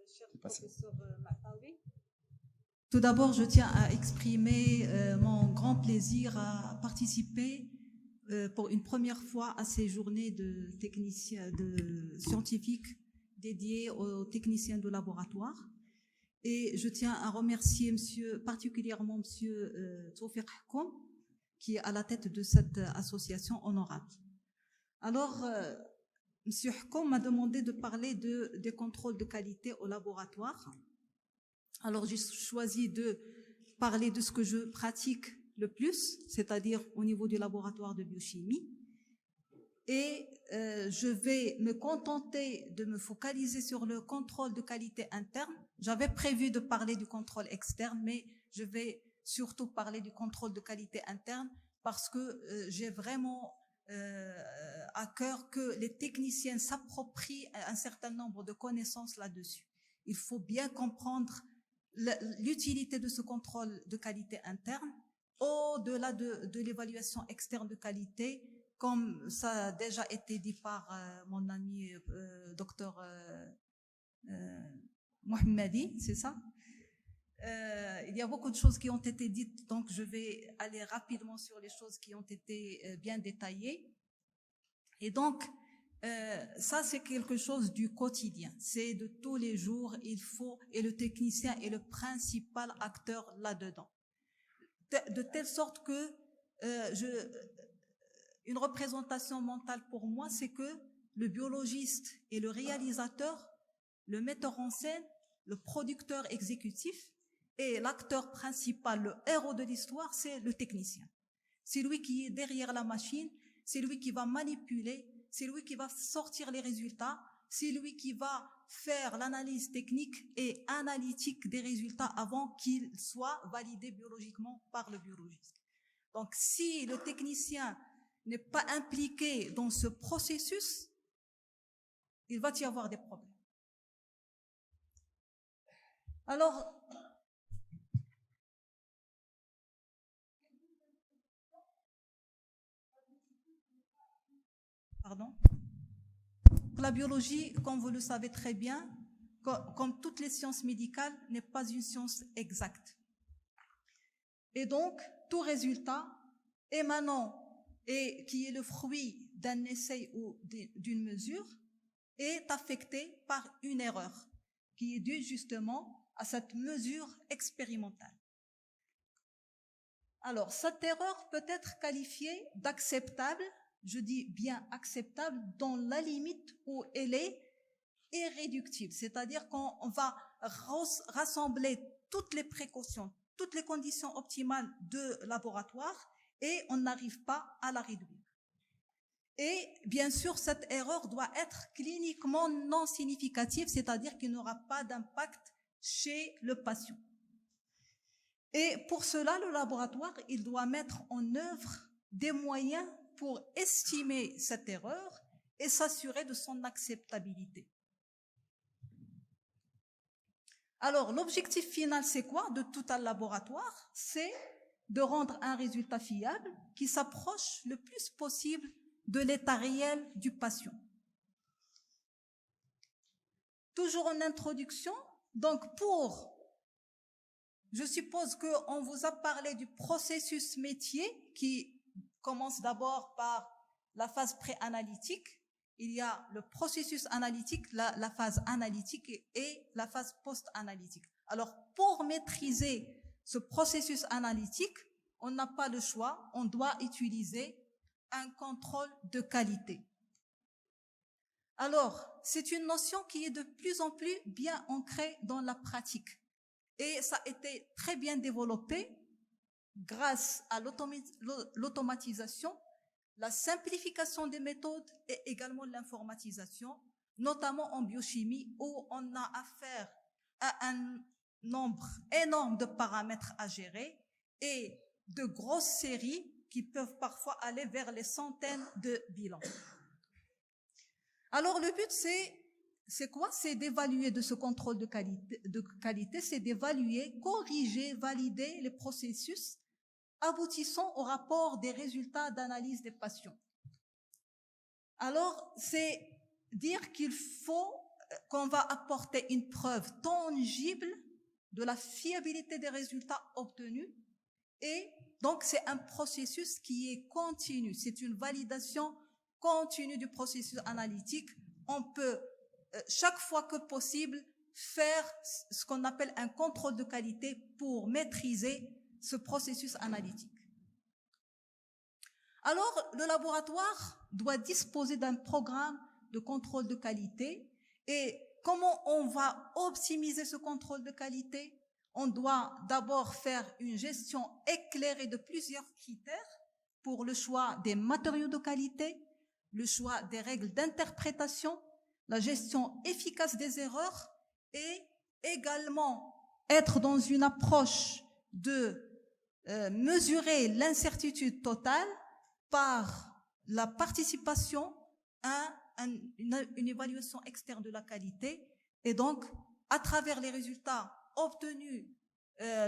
cher professeur Matawi. Tout d'abord, je tiens à exprimer mon grand plaisir à participer pour une première fois à ces journées de techniciens, de scientifiques dédiées aux techniciens de laboratoire. Et je tiens à remercier particulièrement monsieur Tawfiq Hkoum, qui est à la tête de cette association honorable. Alors, monsieur Hkoum m'a demandé de parler des contrôles de qualité au laboratoire. Alors, j'ai choisi de parler de ce que je pratique le plus, c'est-à-dire au niveau du laboratoire de biochimie. Et je vais me contenter de me focaliser sur le contrôle de qualité interne. J'avais prévu de parler du contrôle externe, mais je vais surtout parler du contrôle de qualité interne parce que j'ai vraiment à cœur que les techniciens s'approprient un certain nombre de connaissances là-dessus. Il faut bien comprendre l'utilité de ce contrôle de qualité interne au-delà de l'évaluation externe de qualité, comme ça a déjà été dit par mon ami docteur Mohammadi, c'est ça? Il y a beaucoup de choses qui ont été dites, donc je vais aller rapidement sur les choses qui ont été bien détaillées. Et donc, ça c'est quelque chose du quotidien, c'est de tous les jours, et le technicien est le principal acteur là-dedans. De telle sorte que une représentation mentale pour moi, c'est que le biologiste est le réalisateur, le metteur en scène, le producteur exécutif, et l'acteur principal, le héros de l'histoire, c'est le technicien. C'est lui qui est derrière la machine, c'est lui qui va manipuler, c'est lui qui va sortir les résultats, c'est lui qui va faire l'analyse technique et analytique des résultats avant qu'ils soient validés biologiquement par le biologiste. Donc, si le technicien n'est pas impliqué dans ce processus, il va y avoir des problèmes. Alors, la biologie, comme vous le savez très bien, comme toutes les sciences médicales, n'est pas une science exacte. Et donc, tout résultat émanant et qui est le fruit d'un essai ou d'une mesure est affecté par une erreur qui est due justement à cette mesure expérimentale. Alors, cette erreur peut être qualifiée d'acceptable, je dis bien acceptable, dans la limite où elle est irréductible, c'est-à-dire qu'on va rassembler toutes les précautions, toutes les conditions optimales de laboratoire et on n'arrive pas à la réduire. Et bien sûr, cette erreur doit être cliniquement non significative, c'est-à-dire qu'il n'aura pas d'impact chez le patient. Et pour cela, le laboratoire, il doit mettre en œuvre des moyens pour estimer cette erreur et s'assurer de son acceptabilité. Alors, l'objectif final, c'est quoi de tout un laboratoire? C'est de rendre un résultat fiable qui s'approche le plus possible de l'état réel du patient. Toujours en introduction, donc je suppose qu'on vous a parlé du processus métier qui commence d'abord par la phase pré-analytique. Il y a le processus analytique, la phase analytique et la phase post-analytique. Alors, pour maîtriser ce processus analytique, on n'a pas le choix, on doit utiliser un contrôle de qualité. Alors, c'est une notion qui est de plus en plus bien ancrée dans la pratique. Et ça a été très bien développé grâce à l'automatisation, la simplification des méthodes et également l'informatisation, notamment en biochimie où on a affaire à un nombre énorme de paramètres à gérer et de grosses séries qui peuvent parfois aller vers les centaines de bilans. Alors le but c'est quoi? C'est d'évaluer de ce contrôle de qualité, c'est d'évaluer, corriger, valider les processus aboutissant au rapport des résultats d'analyse des patients. Alors, c'est dire qu'il faut qu'on va apporter une preuve tangible de la fiabilité des résultats obtenus. Et donc, c'est un processus qui est continu. C'est une validation continue du processus analytique. On peut, chaque fois que possible, faire ce qu'on appelle un contrôle de qualité pour maîtriser ce processus analytique. Alors, le laboratoire doit disposer d'un programme de contrôle de qualité. Et comment on va optimiser ce contrôle de qualité? On doit d'abord faire une gestion éclairée de plusieurs critères pour le choix des matériaux de qualité, le choix des règles d'interprétation, la gestion efficace des erreurs et également être dans une approche de mesurer l'incertitude totale par la participation à une évaluation externe de la qualité. Et donc, à travers les résultats obtenus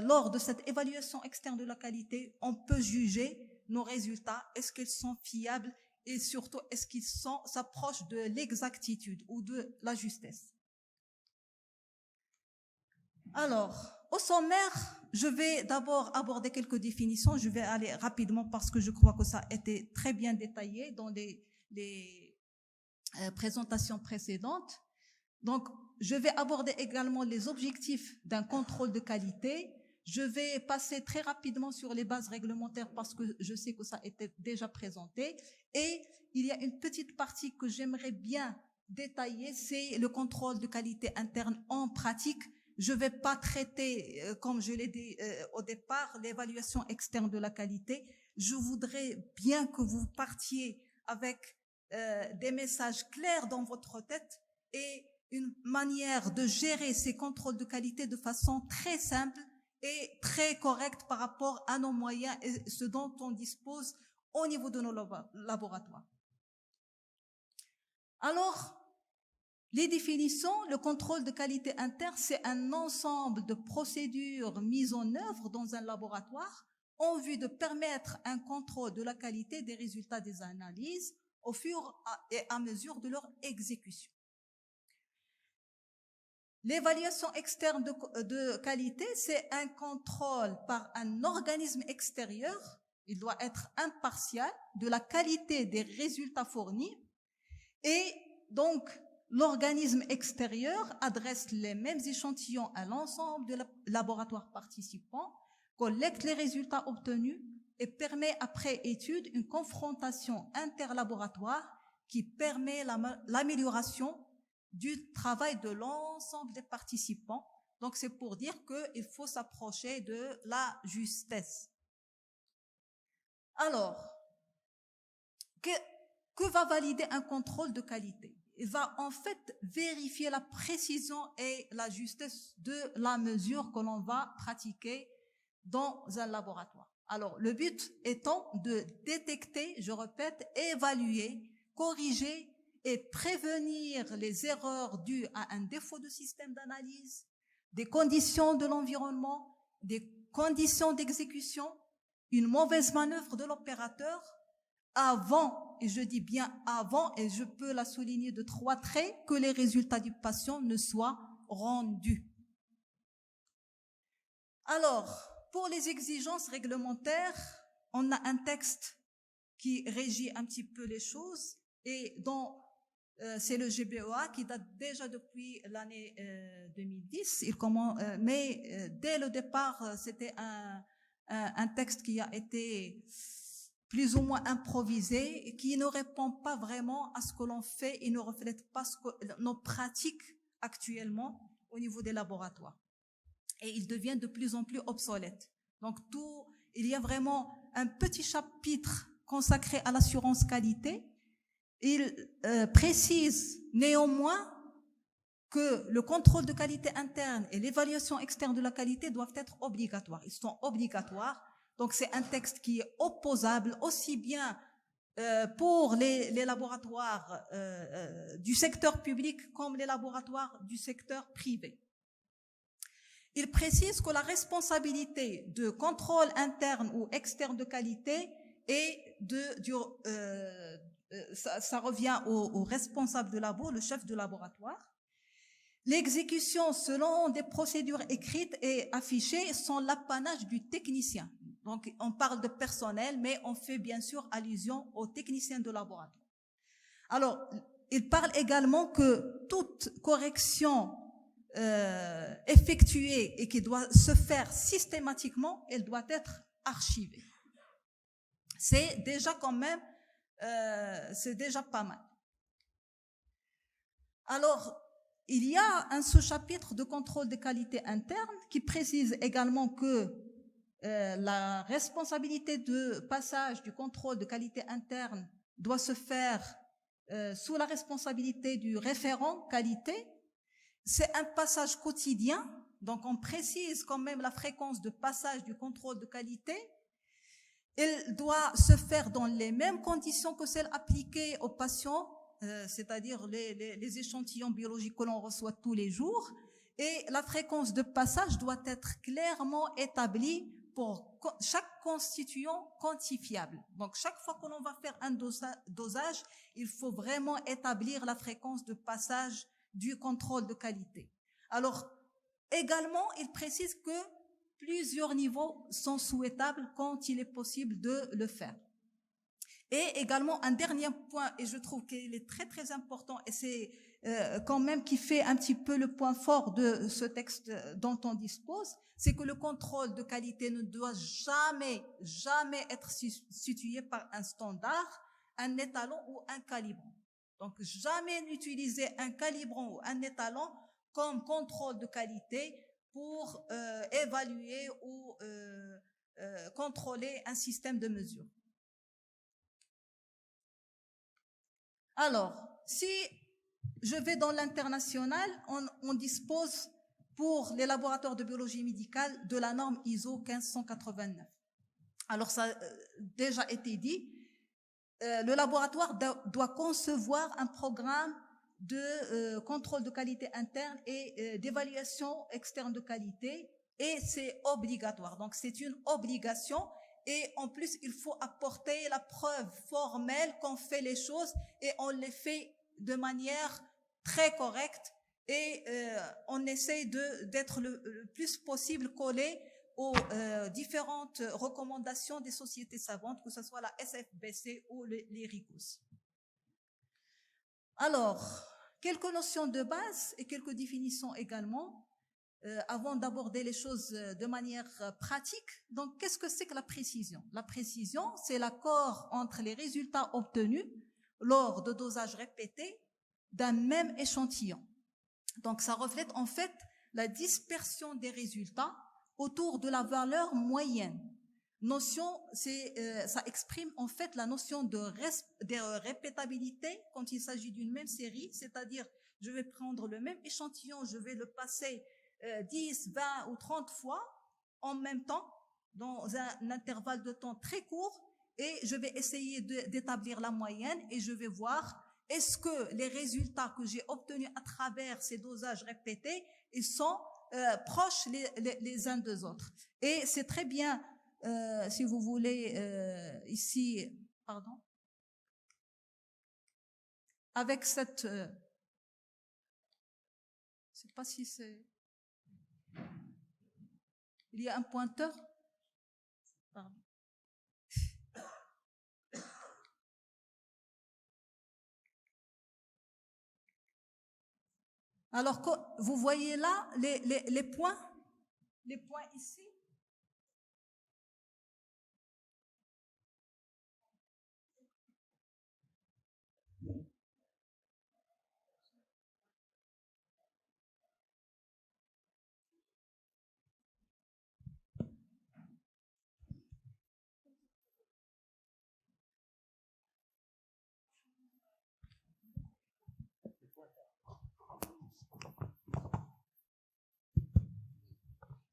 lors de cette évaluation externe de la qualité, on peut juger nos résultats, est-ce qu'ils sont fiables et surtout est-ce qu'ils s'approchent de l'exactitude ou de la justesse. Alors, au sommaire, je vais d'abord aborder quelques définitions. Je vais aller rapidement parce que je crois que ça a été très bien détaillé dans les présentations précédentes. Donc, je vais aborder également les objectifs d'un contrôle de qualité. Je vais passer très rapidement sur les bases réglementaires parce que je sais que ça a été déjà présenté. Et il y a une petite partie que j'aimerais bien détailler, c'est le contrôle de qualité interne en pratique. Je ne vais pas traiter, comme je l'ai dit au départ, l'évaluation externe de la qualité. Je voudrais bien que vous partiez avec des messages clairs dans votre tête et une manière de gérer ces contrôles de qualité de façon très simple et très correcte par rapport à nos moyens et ce dont on dispose au niveau de nos laboratoires. Alors, les définitions, le contrôle de qualité interne, c'est un ensemble de procédures mises en œuvre dans un laboratoire en vue de permettre un contrôle de la qualité des résultats des analyses au fur et à mesure de leur exécution. L'évaluation externe de qualité, c'est un contrôle par un organisme extérieur, il doit être impartial, de la qualité des résultats fournis et donc l'organisme extérieur adresse les mêmes échantillons à l'ensemble des laboratoires participants, collecte les résultats obtenus et permet après étude une confrontation interlaboratoire qui permet l'amélioration du travail de l'ensemble des participants. Donc, c'est pour dire qu'il faut s'approcher de la justesse. Alors, que va valider un contrôle de qualité? Il va en fait vérifier la précision et la justesse de la mesure que l'on va pratiquer dans un laboratoire. Alors, le but étant de détecter, je répète, évaluer, corriger et prévenir les erreurs dues à un défaut de système d'analyse, des conditions de l'environnement, des conditions d'exécution, une mauvaise manœuvre de l'opérateur, avant, et je dis bien avant, et je peux la souligner de 3 traits, que les résultats du patient ne soient rendus. Alors, pour les exigences réglementaires, on a un texte qui régit un petit peu les choses et dont c'est le GBEA qui date déjà depuis l'année 2010. Mais dès le départ, c'était un texte qui a été plus ou moins improvisé et qui ne répond pas vraiment à ce que l'on fait et ne reflète pas nos pratiques actuellement au niveau des laboratoires. Et il devient de plus en plus obsolète. Donc il y a vraiment un petit chapitre consacré à l'assurance qualité. Il précise néanmoins que le contrôle de qualité interne et l'évaluation externe de la qualité doivent être obligatoires. Ils sont obligatoires. Donc c'est un texte qui est opposable aussi bien pour les laboratoires du secteur public comme les laboratoires du secteur privé. Il précise que la responsabilité de contrôle interne ou externe de qualité est ça revient au responsable de labo, le chef de laboratoire. L'exécution selon des procédures écrites et affichées sont l'apanage du technicien. Donc, on parle de personnel, mais on fait bien sûr allusion aux techniciens de laboratoire. Alors, il parle également que toute correction effectuée et qui doit se faire systématiquement, elle doit être archivée. C'est déjà quand même, c'est déjà pas mal. Alors, il y a un sous-chapitre de contrôle de qualité interne qui précise également que la responsabilité de passage du contrôle de qualité interne doit se faire sous la responsabilité du référent qualité. C'est un passage quotidien, donc on précise quand même la fréquence de passage du contrôle de qualité. Il doit se faire dans les mêmes conditions que celles appliquées aux patients, c'est-à-dire les échantillons biologiques que l'on reçoit tous les jours, et la fréquence de passage doit être clairement établie pour chaque constituant quantifiable. Donc, chaque fois que l'on va faire un dosage, il faut vraiment établir la fréquence de passage du contrôle de qualité. Alors, également, il précise que plusieurs niveaux sont souhaitables quand il est possible de le faire. Et également, un dernier point, et je trouve qu'il est très très important, et c'est quand même qui fait un petit peu le point fort de ce texte dont on dispose, c'est que le contrôle de qualité ne doit jamais être situé par un standard, un étalon ou un calibrant. Donc, jamais n'utiliser un calibrant ou un étalon comme contrôle de qualité pour évaluer ou contrôler un système de mesure. Alors, si je vais dans l'international, on dispose pour les laboratoires de biologie médicale de la norme ISO 1589. Alors, ça a déjà été dit, le laboratoire doit concevoir un programme de contrôle de qualité interne et d'évaluation externe de qualité, et c'est obligatoire. Donc, c'est une obligation. Et en plus, il faut apporter la preuve formelle qu'on fait les choses et on les fait de manière très correcte et on essaye d'être le plus possible collé aux différentes recommandations des sociétés savantes, que ce soit la SFBC ou les RICOS. Alors, quelques notions de base et quelques définitions également. Avant d'aborder les choses de manière pratique. Donc, qu'est-ce que c'est que la précision? La précision, c'est l'accord entre les résultats obtenus lors de dosages répétés d'un même échantillon. Donc, ça reflète en fait la dispersion des résultats autour de la valeur moyenne. Ça exprime en fait la notion de répétabilité quand il s'agit d'une même série, c'est-à-dire je vais prendre le même échantillon, je vais le passer 10, 20 ou 30 fois en même temps, dans un intervalle de temps très court, et je vais essayer d'établir la moyenne et je vais voir est-ce que les résultats que j'ai obtenus à travers ces dosages répétés, ils sont proches les uns des autres. Et c'est très bien, si vous voulez, ici, pardon, avec cette... je ne sais pas si c'est... Il y a un pointeur. Pardon. Alors, vous voyez là les points ici.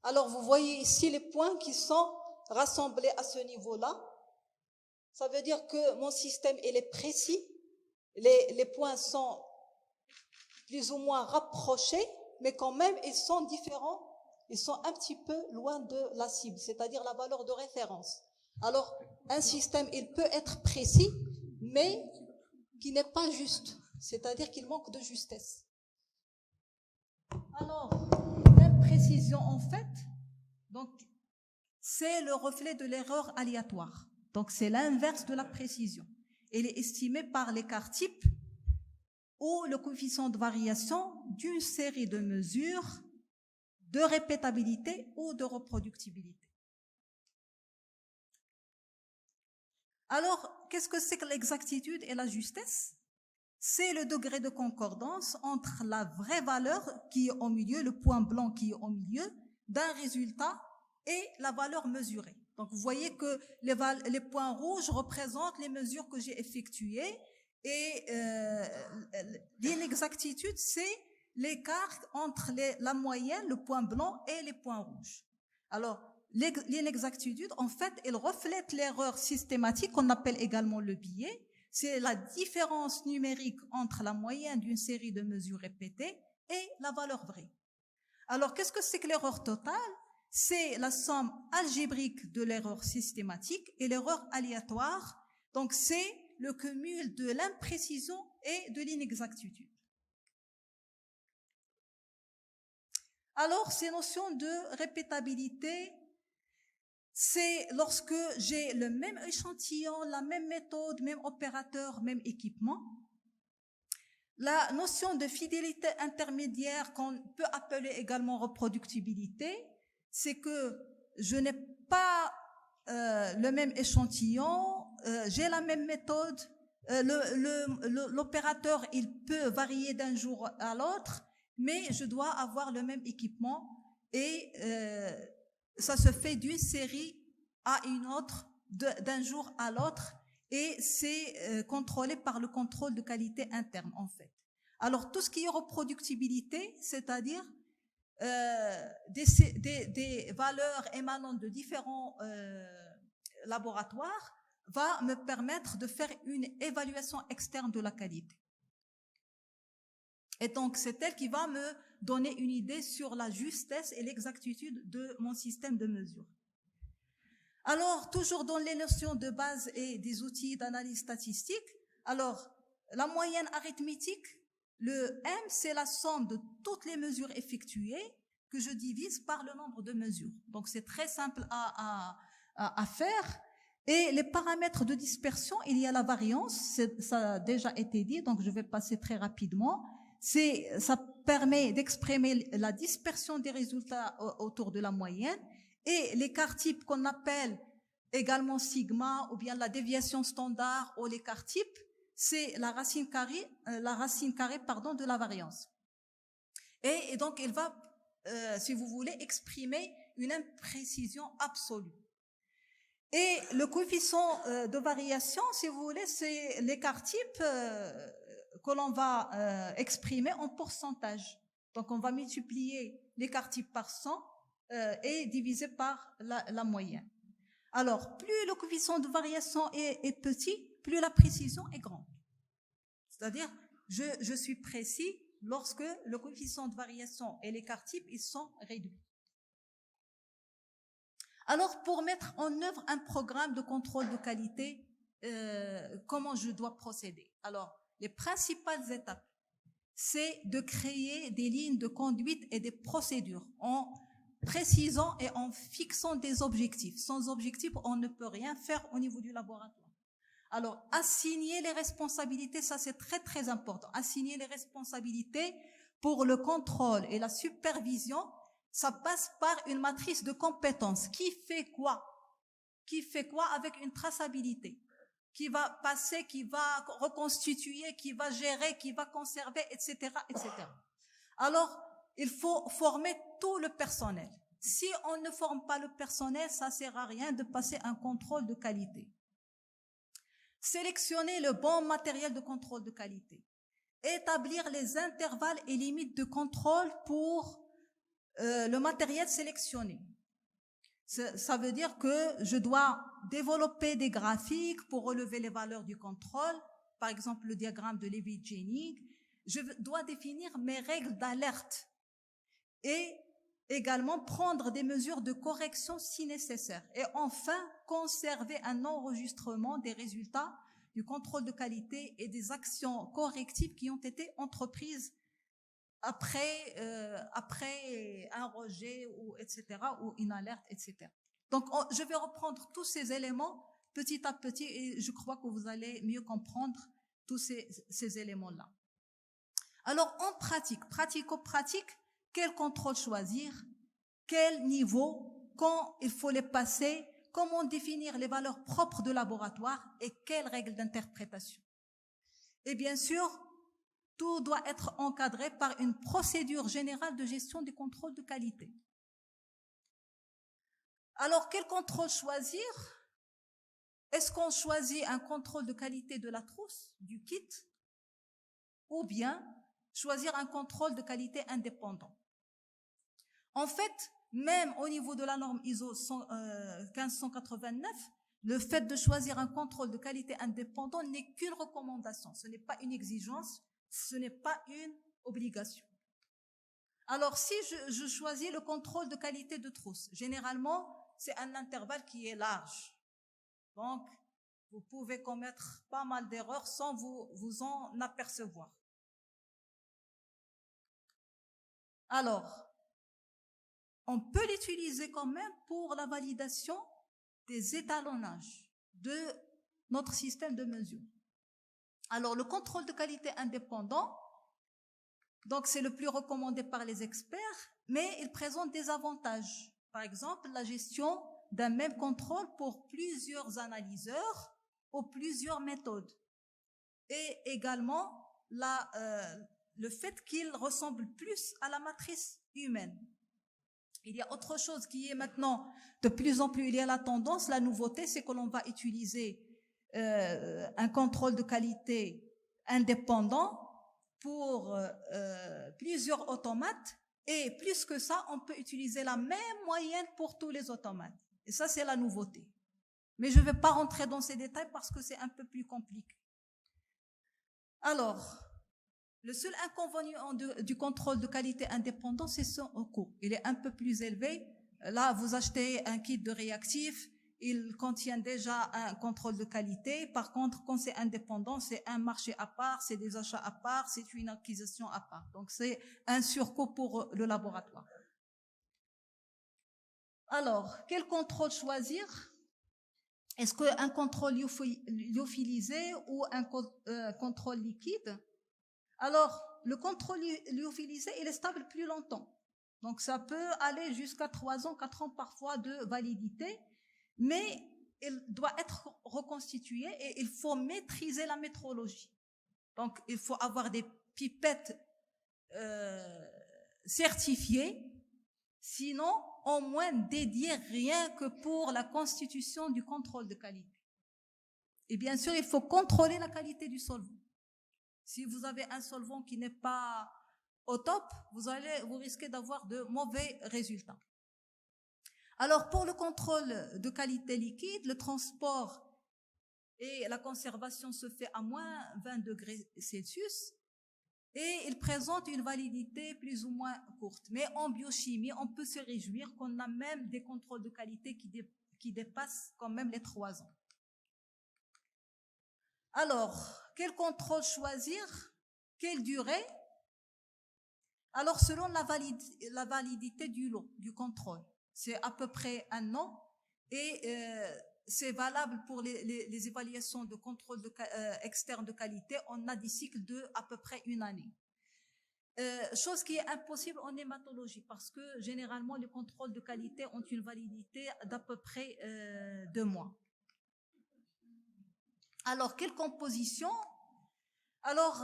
Alors, vous voyez ici les points qui sont rassemblés à ce niveau-là. Ça veut dire que mon système, il est précis. Les points sont plus ou moins rapprochés, mais quand même, ils sont différents. Ils sont un petit peu loin de la cible, c'est-à-dire la valeur de référence. Alors, un système, il peut être précis, mais qui n'est pas juste. C'est-à-dire qu'il manque de justesse. précision, en fait, donc, c'est le reflet de l'erreur aléatoire. Donc, c'est l'inverse de la précision. Elle est estimée par l'écart type ou le coefficient de variation d'une série de mesures de répétabilité ou de reproductibilité. Alors, qu'est-ce que c'est que l'exactitude et la justesse? C'est le degré de concordance entre la vraie valeur qui est au milieu, le point blanc qui est au milieu, d'un résultat et la valeur mesurée. Donc, vous voyez que les points rouges représentent les mesures que j'ai effectuées et l'inexactitude, c'est l'écart entre la moyenne, le point blanc et les points rouges. Alors, l'inexactitude, en fait, elle reflète l'erreur systématique qu'on appelle également le biais. C'est la différence numérique entre la moyenne d'une série de mesures répétées et la valeur vraie. Alors, qu'est-ce que c'est que l'erreur totale? C'est la somme algébrique de l'erreur systématique et l'erreur aléatoire. Donc, c'est le cumul de l'imprécision et de l'inexactitude. Alors, ces notions de répétabilité, c'est lorsque j'ai le même échantillon, la même méthode, même opérateur, même équipement. La notion de fidélité intermédiaire qu'on peut appeler également reproductibilité, c'est que je n'ai pas le même échantillon, j'ai la même méthode, l'opérateur il peut varier d'un jour à l'autre, mais je dois avoir le même équipement et ça se fait d'une série à une autre, d'un jour à l'autre, et c'est contrôlé par le contrôle de qualité interne, en fait. Alors, tout ce qui est reproductibilité, c'est-à-dire des valeurs émanant de différents laboratoires, va me permettre de faire une évaluation externe de la qualité. Et donc, c'est elle qui va me donner une idée sur la justesse et l'exactitude de mon système de mesure. Alors, toujours dans les notions de base et des outils d'analyse statistique, alors, la moyenne arithmétique, le M, c'est la somme de toutes les mesures effectuées que je divise par le nombre de mesures. Donc, c'est très simple à faire. Et les paramètres de dispersion, il y a la variance, ça a déjà été dit, donc je vais passer très rapidement. Ça permet d'exprimer la dispersion des résultats autour de la moyenne et l'écart type qu'on appelle également sigma ou bien la déviation standard ou l'écart type, c'est la racine carrée de la variance. Et donc, elle va, si vous voulez, exprimer une imprécision absolue. Et le coefficient de variation, si vous voulez, c'est l'écart type que l'on va exprimer en pourcentage. Donc, on va multiplier l'écart type par 100 et diviser par la moyenne. Alors, plus le coefficient de variation est petit, plus la précision est grande. C'est-à-dire, je suis précis lorsque le coefficient de variation et l'écart type, ils sont réduits. Alors, pour mettre en œuvre un programme de contrôle de qualité, comment je dois procéder? Alors, les principales étapes, c'est de créer des lignes de conduite et des procédures en précisant et en fixant des objectifs. Sans objectifs, on ne peut rien faire au niveau du laboratoire. Alors, assigner les responsabilités, ça c'est très très important. Assigner les responsabilités pour le contrôle et la supervision, ça passe par une matrice de compétences. Qui fait quoi? Qui fait quoi avec une traçabilité? Qui va passer, qui va reconstituer, qui va gérer, qui va conserver, etc., etc. Alors, il faut former tout le personnel. Si on ne forme pas le personnel, ça ne sert à rien de passer un contrôle de qualité. Sélectionner le bon matériel de contrôle de qualité. Établir les intervalles et limites de contrôle pour le matériel sélectionné. Ça veut dire que je dois développer des graphiques pour relever les valeurs du contrôle, par exemple le diagramme de Levy-Jennings. Je dois définir mes règles d'alerte et également prendre des mesures de correction si nécessaire. Et enfin, conserver un enregistrement des résultats du contrôle de qualité et des actions correctives qui ont été entreprises après un rejet, ou etc., ou une alerte, etc. Donc, je vais reprendre tous ces éléments petit à petit et je crois que vous allez mieux comprendre tous ces éléments-là. Alors, en pratique, pratico-pratique, quel contrôle choisir, quel niveau, quand il faut les passer, comment définir les valeurs propres de laboratoire et quelles règles d'interprétation. Et bien sûr, tout doit être encadré par une procédure générale de gestion des contrôles de qualité. Alors, quel contrôle choisir? Est-ce qu'on choisit un contrôle de qualité de la trousse, du kit, ou bien choisir un contrôle de qualité indépendant? En fait, même au niveau de la norme ISO 1589, le fait de choisir un contrôle de qualité indépendant n'est qu'une recommandation, ce n'est pas une exigence, ce n'est pas une obligation. Alors, si je choisis le contrôle de qualité de trousse, généralement, c'est un intervalle qui est large. Donc, vous pouvez commettre pas mal d'erreurs sans vous en apercevoir. Alors, on peut l'utiliser quand même pour la validation des étalonnages de notre système de mesure. Alors, le contrôle de qualité indépendant, donc c'est le plus recommandé par les experts, mais il présente des avantages. Par exemple, la gestion d'un même contrôle pour plusieurs analyseurs ou plusieurs méthodes. Et également, le fait qu'il ressemble plus à la matrice humaine. Il y a autre chose qui est maintenant de plus en plus, il y a la tendance, la nouveauté, c'est que l'on va utiliser un contrôle de qualité indépendant pour plusieurs automates, et plus que ça, on peut utiliser la même moyenne pour tous les automates. Et ça, c'est la nouveauté. Mais je ne vais pas rentrer dans ces détails parce que c'est un peu plus compliqué. Alors, le seul inconvénient du contrôle de qualité indépendant, c'est son coût. Il est un peu plus élevé. Là, vous achetez un kit de réactifs, il contient déjà un contrôle de qualité. Par contre, quand c'est indépendant, c'est un marché à part, c'est des achats à part, c'est une acquisition à part. Donc, c'est un surcoût pour le laboratoire. Alors, quel contrôle choisir? Est-ce qu'un contrôle lyophilisé ou un contrôle liquide? Alors, le contrôle lyophilisé, il est stable plus longtemps. Donc, ça peut aller jusqu'à 3 ans, 4 ans parfois de validité, mais il doit être reconstitué et il faut maîtriser la métrologie. Donc, il faut avoir des pipettes certifiées, sinon, au moins dédiées rien que pour la constitution du contrôle de qualité. Et bien sûr, il faut contrôler la qualité du solvant. Si vous avez un solvant qui n'est pas au top, vous risquez d'avoir de mauvais résultats. Alors, pour le contrôle de qualité liquide, le transport et la conservation se fait à moins 20 degrés Celsius et il présente une validité plus ou moins courte. Mais en biochimie, on peut se réjouir qu'on a même des contrôles de qualité qui dépassent quand même les 3 ans. Alors, quel contrôle choisir? Quelle durée? Alors, selon la validité du lot, du contrôle, c'est à peu près 1 an et c'est valable pour les évaluations de contrôle externe de qualité. On a des cycles de à peu près 1 année. Chose qui est impossible en hématologie parce que généralement les contrôles de qualité ont une validité d'à peu près 2 mois. Alors, quelle composition? Alors,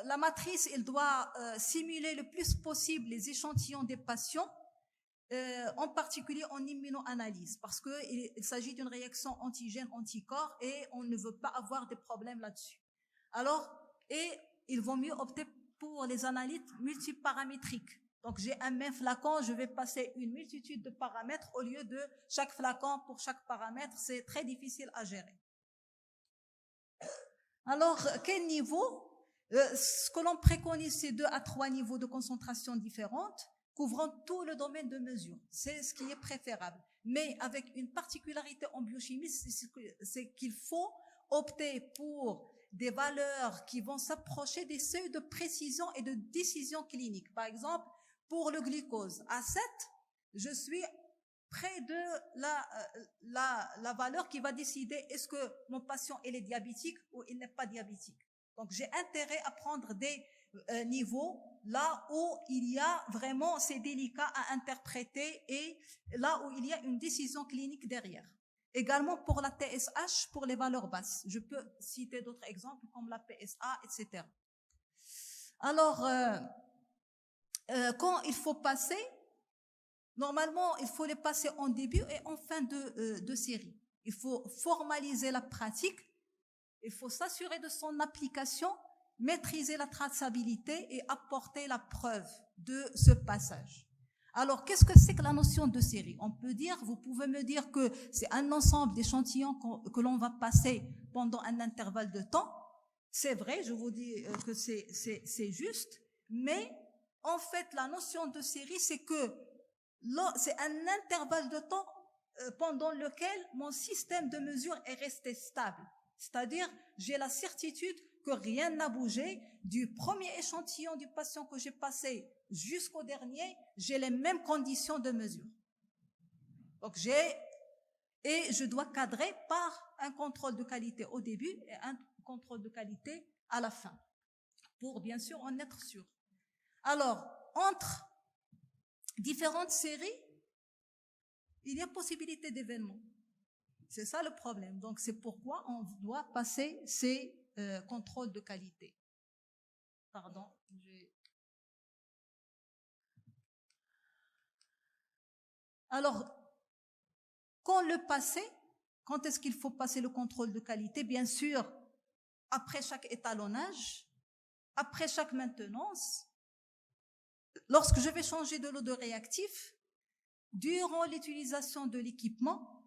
la matrice, elle doit simuler le plus possible les échantillons des patients, en particulier en immunoanalyse, parce qu'il s'agit d'une réaction antigène-anticorps et on ne veut pas avoir de problèmes là-dessus. Alors, et il vaut mieux opter pour les analyses multiparamétriques. Donc, j'ai un même flacon, je vais passer une multitude de paramètres au lieu de chaque flacon pour chaque paramètre, c'est très difficile à gérer. Alors, quel niveau? Ce que l'on préconise, c'est 2 à 3 niveaux de concentration différentes, couvrant tout le domaine de mesure. C'est ce qui est préférable. Mais avec une particularité en biochimie, c'est qu'il faut opter pour des valeurs qui vont s'approcher des seuils de précision et de décision clinique. Par exemple, pour le glucose, à 7, je suis près de la valeur qui va décider est-ce que mon patient il est diabétique ou il n'est pas diabétique. Donc, j'ai intérêt à prendre des niveaux là où il y a vraiment, c'est délicat à interpréter et là où il y a une décision clinique derrière. Également pour la TSH, pour les valeurs basses. Je peux citer d'autres exemples comme la PSA, etc. Alors, quand il faut passer, normalement, il faut les passer en début et en fin de série. Il faut formaliser la pratique, il faut s'assurer de son application, maîtriser la traçabilité et apporter la preuve de ce passage. Alors, qu'est-ce que c'est que la notion de série? On peut dire, vous pouvez me dire que c'est un ensemble d'échantillons que l'on va passer pendant un intervalle de temps. C'est vrai, je vous dis que c'est juste, mais en fait, la notion de série, c'est que c'est un intervalle de temps pendant lequel mon système de mesure est resté stable. C'est-à-dire, j'ai la certitude que rien n'a bougé. Du premier échantillon du patient que j'ai passé jusqu'au dernier, j'ai les mêmes conditions de mesure. Donc, et je dois cadrer par un contrôle de qualité au début et un contrôle de qualité à la fin, pour bien sûr en être sûr. Alors, entre différentes séries, il y a possibilité d'événements. C'est ça le problème. Donc, c'est pourquoi on doit passer ces contrôles de qualité. Pardon. Alors, quand le passer, quand est-ce qu'il faut passer le contrôle de qualité? Bien sûr, après chaque étalonnage, après chaque maintenance, lorsque je vais changer de lot de réactif, durant l'utilisation de l'équipement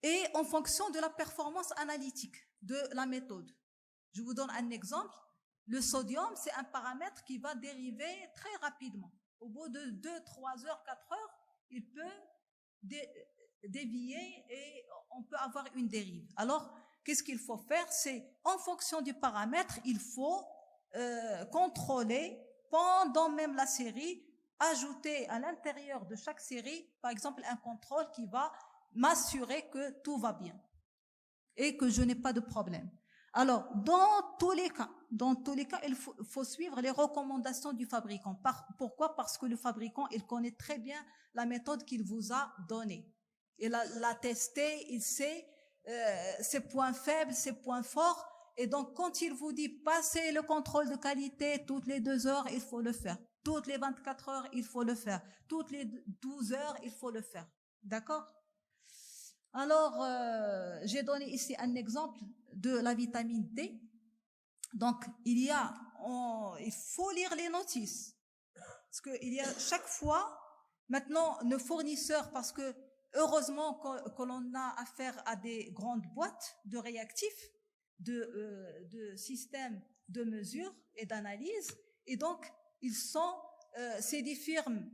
et en fonction de la performance analytique de la méthode. Je vous donne un exemple. Le sodium, c'est un paramètre qui va dériver très rapidement. Au bout de 2, 3 heures, 4 heures, il peut dévier et on peut avoir une dérive. Alors, qu'est-ce qu'il faut faire? C'est en fonction du paramètre, il faut contrôler pendant même la série, ajouter à l'intérieur de chaque série, par exemple, un contrôle qui va m'assurer que tout va bien et que je n'ai pas de problème. Alors, dans tous les cas, il faut suivre les recommandations du fabricant. Pourquoi? Parce que le fabricant, il connaît très bien la méthode qu'il vous a donnée. Il l'a testée, il sait ses points faibles, ses points forts. Et donc, quand il vous dit passez le contrôle de qualité toutes les 2 heures, il faut le faire. Toutes les 24 heures, il faut le faire. Toutes les 12 heures, il faut le faire. D'accord? Alors, j'ai donné ici un exemple de la vitamine D. Donc, il faut lire les notices. Parce qu'il y a chaque fois, maintenant, nos fournisseurs, parce que heureusement que l'on a affaire à des grandes boîtes de réactifs, de systèmes de mesure et d'analyse, et donc, c'est des firmes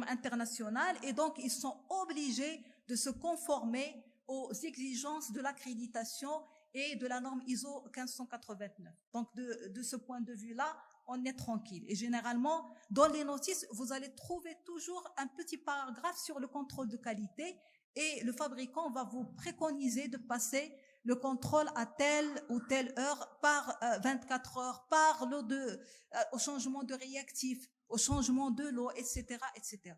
internationales, et donc ils sont obligés de se conformer aux exigences de l'accréditation et de la norme ISO 1589. Donc de ce point de vue-là, on est tranquille. Et généralement, dans les notices, vous allez trouver toujours un petit paragraphe sur le contrôle de qualité et le fabricant va vous préconiser de passer le contrôle à telle ou telle heure par 24 heures, par au changement de réactif, au changement de l'eau, etc., etc.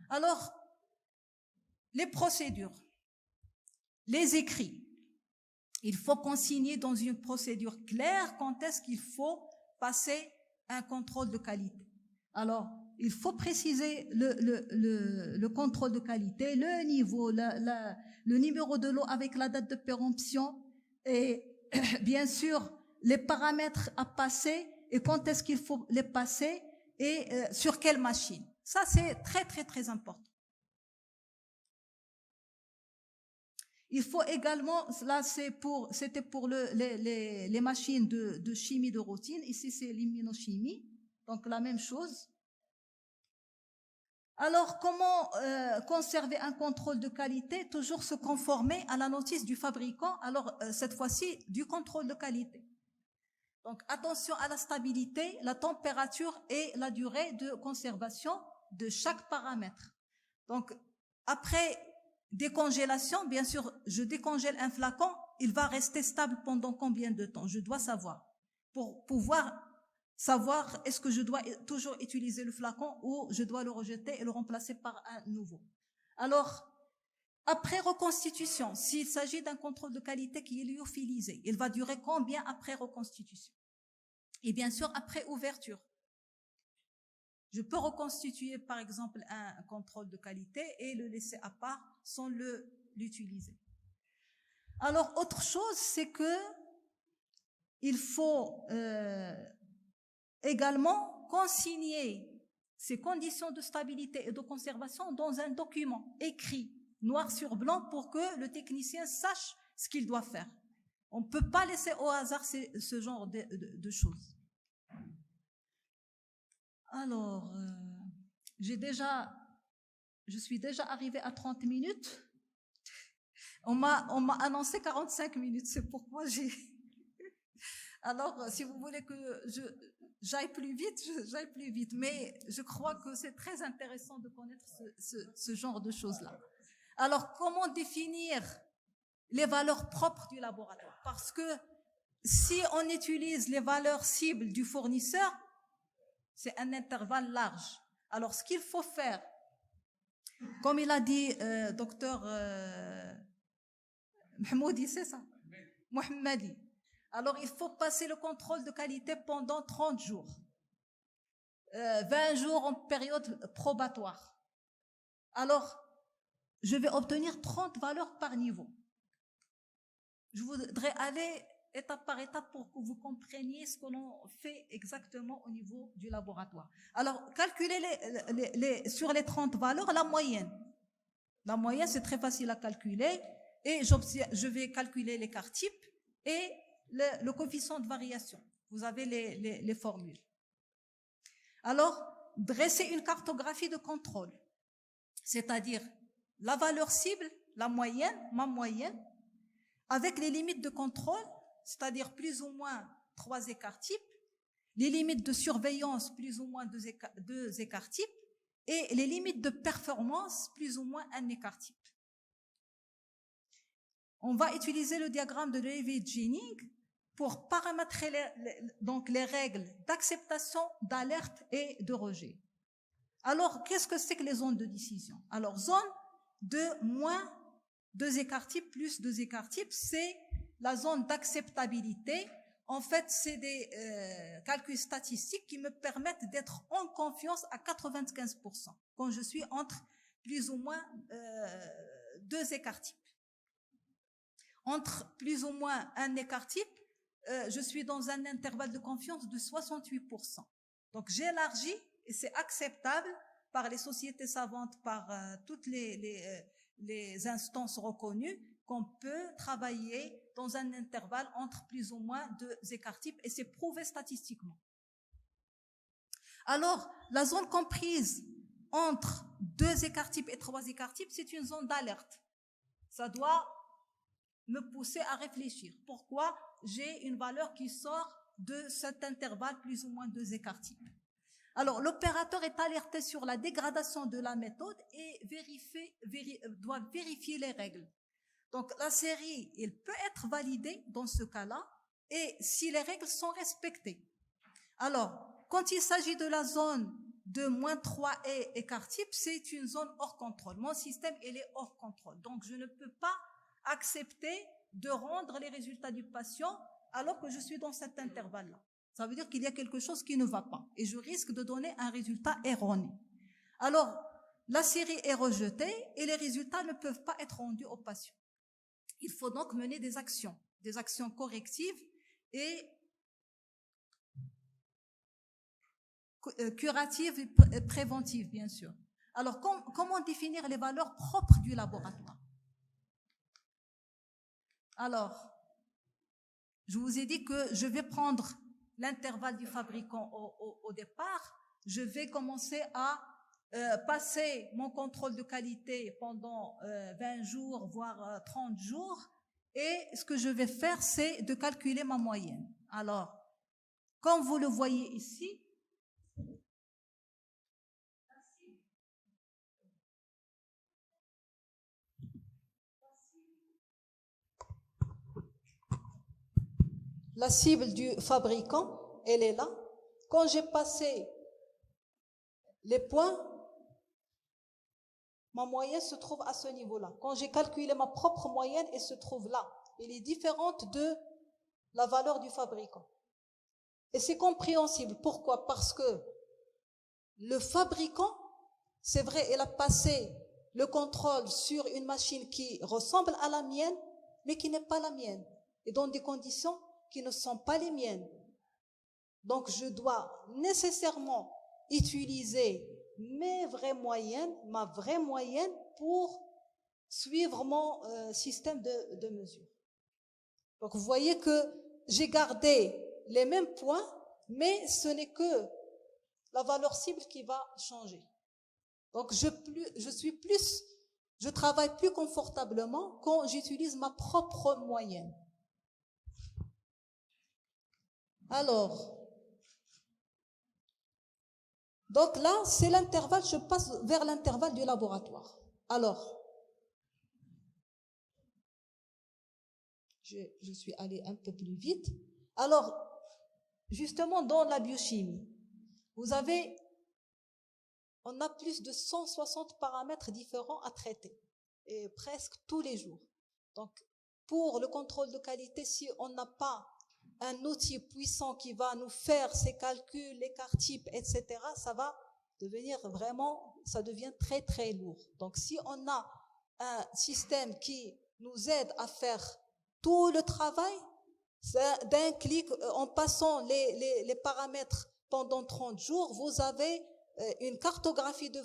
Alors, les procédures, les écrits. Il faut consigner dans une procédure claire quand est-ce qu'il faut passer un contrôle de qualité. Alors, il faut préciser le contrôle de qualité, le niveau, le numéro de lot avec la date de péremption et bien sûr les paramètres à passer et quand est-ce qu'il faut les passer et sur quelle machine. Ça, c'est très, très, très important. Il faut également, là c'était pour les machines de chimie de routine, ici c'est l'immunochimie, donc la même chose. Alors, comment conserver un contrôle de qualité? Toujours se conformer à la notice du fabricant, alors cette fois-ci du contrôle de qualité. Donc, attention à la stabilité, la température et la durée de conservation de chaque paramètre. Donc, après décongélation, bien sûr, je décongèle un flacon, il va rester stable pendant combien de temps? Je dois savoir. Pour pouvoir savoir est-ce que je dois toujours utiliser le flacon ou je dois le rejeter et le remplacer par un nouveau. Alors, après reconstitution, s'il s'agit d'un contrôle de qualité qui est lyophilisé, il va durer combien après reconstitution? Et bien sûr, après ouverture. Je peux reconstituer, par exemple, un contrôle de qualité et le laisser à part sans l'utiliser. Alors, autre chose, c'est que il faut également consigner ces conditions de stabilité et de conservation dans un document écrit, noir sur blanc, pour que le technicien sache ce qu'il doit faire. On ne peut pas laisser au hasard ce genre de choses. Alors, je suis déjà arrivée à 30 minutes. On m'a annoncé 45 minutes, c'est pourquoi j'ai... Alors, si vous voulez que j'aille plus vite, mais je crois que c'est très intéressant de connaître ce genre de choses-là. Alors, comment définir les valeurs propres du laboratoire? Parce que si on utilise les valeurs cibles du fournisseur, c'est un intervalle large. Alors, ce qu'il faut faire, comme il a dit docteur Mahmoudi, c'est ça? Mohammadi. Alors, il faut passer le contrôle de qualité pendant 30 jours. 20 jours en période probatoire. Alors, je vais obtenir 30 valeurs par niveau. Je voudrais aller étape par étape pour que vous compreniez ce que l'on fait exactement au niveau du laboratoire. Alors, calculez sur les 30 valeurs la moyenne. La moyenne, c'est très facile à calculer. Et je vais calculer l'écart type et le coefficient de variation. Vous avez les formules. Alors, dressez une cartographie de contrôle, c'est-à-dire la valeur cible, la moyenne, ma moyenne, avec les limites de contrôle, c'est-à-dire plus ou moins 3 écarts types, les limites de surveillance, plus ou moins 2 écarts types, et les limites de performance, plus ou moins 1 écart type. On va utiliser le diagramme de Levi-Jennings pour paramétrer donc les règles d'acceptation, d'alerte et de rejet. Alors, qu'est-ce que c'est que les zones de décision? Alors, zone de moins 2 écarts types plus 2 écarts types, c'est la zone d'acceptabilité. En fait, c'est des calculs statistiques qui me permettent d'être en confiance à 95% quand je suis entre plus ou moins 2 écarts types. Entre plus ou moins 1 écart type, je suis dans un intervalle de confiance de 68%. Donc, j'élargis et c'est acceptable par les sociétés savantes, par toutes les instances reconnues, qu'on peut travailler dans un intervalle entre plus ou moins 2 écarts types et c'est prouvé statistiquement. Alors, la zone comprise entre 2 écarts types et 3 écarts types, c'est une zone d'alerte. Ça doit me pousser à réfléchir. Pourquoi j'ai une valeur qui sort de cet intervalle plus ou moins 2 écarts types? Alors, l'opérateur est alerté sur la dégradation de la méthode et doit vérifier les règles. Donc, la série, elle peut être validée dans ce cas-là et si les règles sont respectées. Alors, quand il s'agit de la zone de moins 3 écarts types, c'est une zone hors contrôle. Mon système, il est hors contrôle. Donc, je ne peux pas accepter de rendre les résultats du patient alors que je suis dans cet intervalle-là. Ça veut dire qu'il y a quelque chose qui ne va pas et je risque de donner un résultat erroné. Alors, la série est rejetée et les résultats ne peuvent pas être rendus au patient. Il faut donc mener des actions correctives et curatives et préventives, bien sûr. Alors, comment définir les valeurs propres du laboratoire? Alors, je vous ai dit que je vais prendre l'intervalle du fabricant au départ. Je vais commencer à passer mon contrôle de qualité pendant 20 jours, voire 30 jours. Et ce que je vais faire, c'est de calculer ma moyenne. Alors, comme vous le voyez ici, la cible du fabricant, elle est là. Quand j'ai passé les points, ma moyenne se trouve à ce niveau-là. Quand j'ai calculé ma propre moyenne, elle se trouve là. Elle est différente de la valeur du fabricant. Et c'est compréhensible. Pourquoi? Parce que le fabricant, c'est vrai, il a passé le contrôle sur une machine qui ressemble à la mienne, mais qui n'est pas la mienne, et dans des conditions qui ne sont pas les miennes. Donc, je dois nécessairement utiliser ma vraie moyenne pour suivre mon système de mesure. Donc, vous voyez que j'ai gardé les mêmes points, mais ce n'est que la valeur cible qui va changer. Donc, je travaille plus confortablement quand j'utilise ma propre moyenne. Alors, donc là, c'est l'intervalle, je passe vers l'intervalle du laboratoire. Alors, je suis allée un peu plus vite. Alors, justement, dans la biochimie, on a plus de 160 paramètres différents à traiter, et presque tous les jours. Donc, pour le contrôle de qualité, si on n'a pas un outil puissant qui va nous faire ces calculs, l'écart type, etc., ça devient très très lourd. Donc si on a un système qui nous aide à faire tout le travail, d'un clic, en passant les paramètres pendant 30 jours, vous avez une cartographie de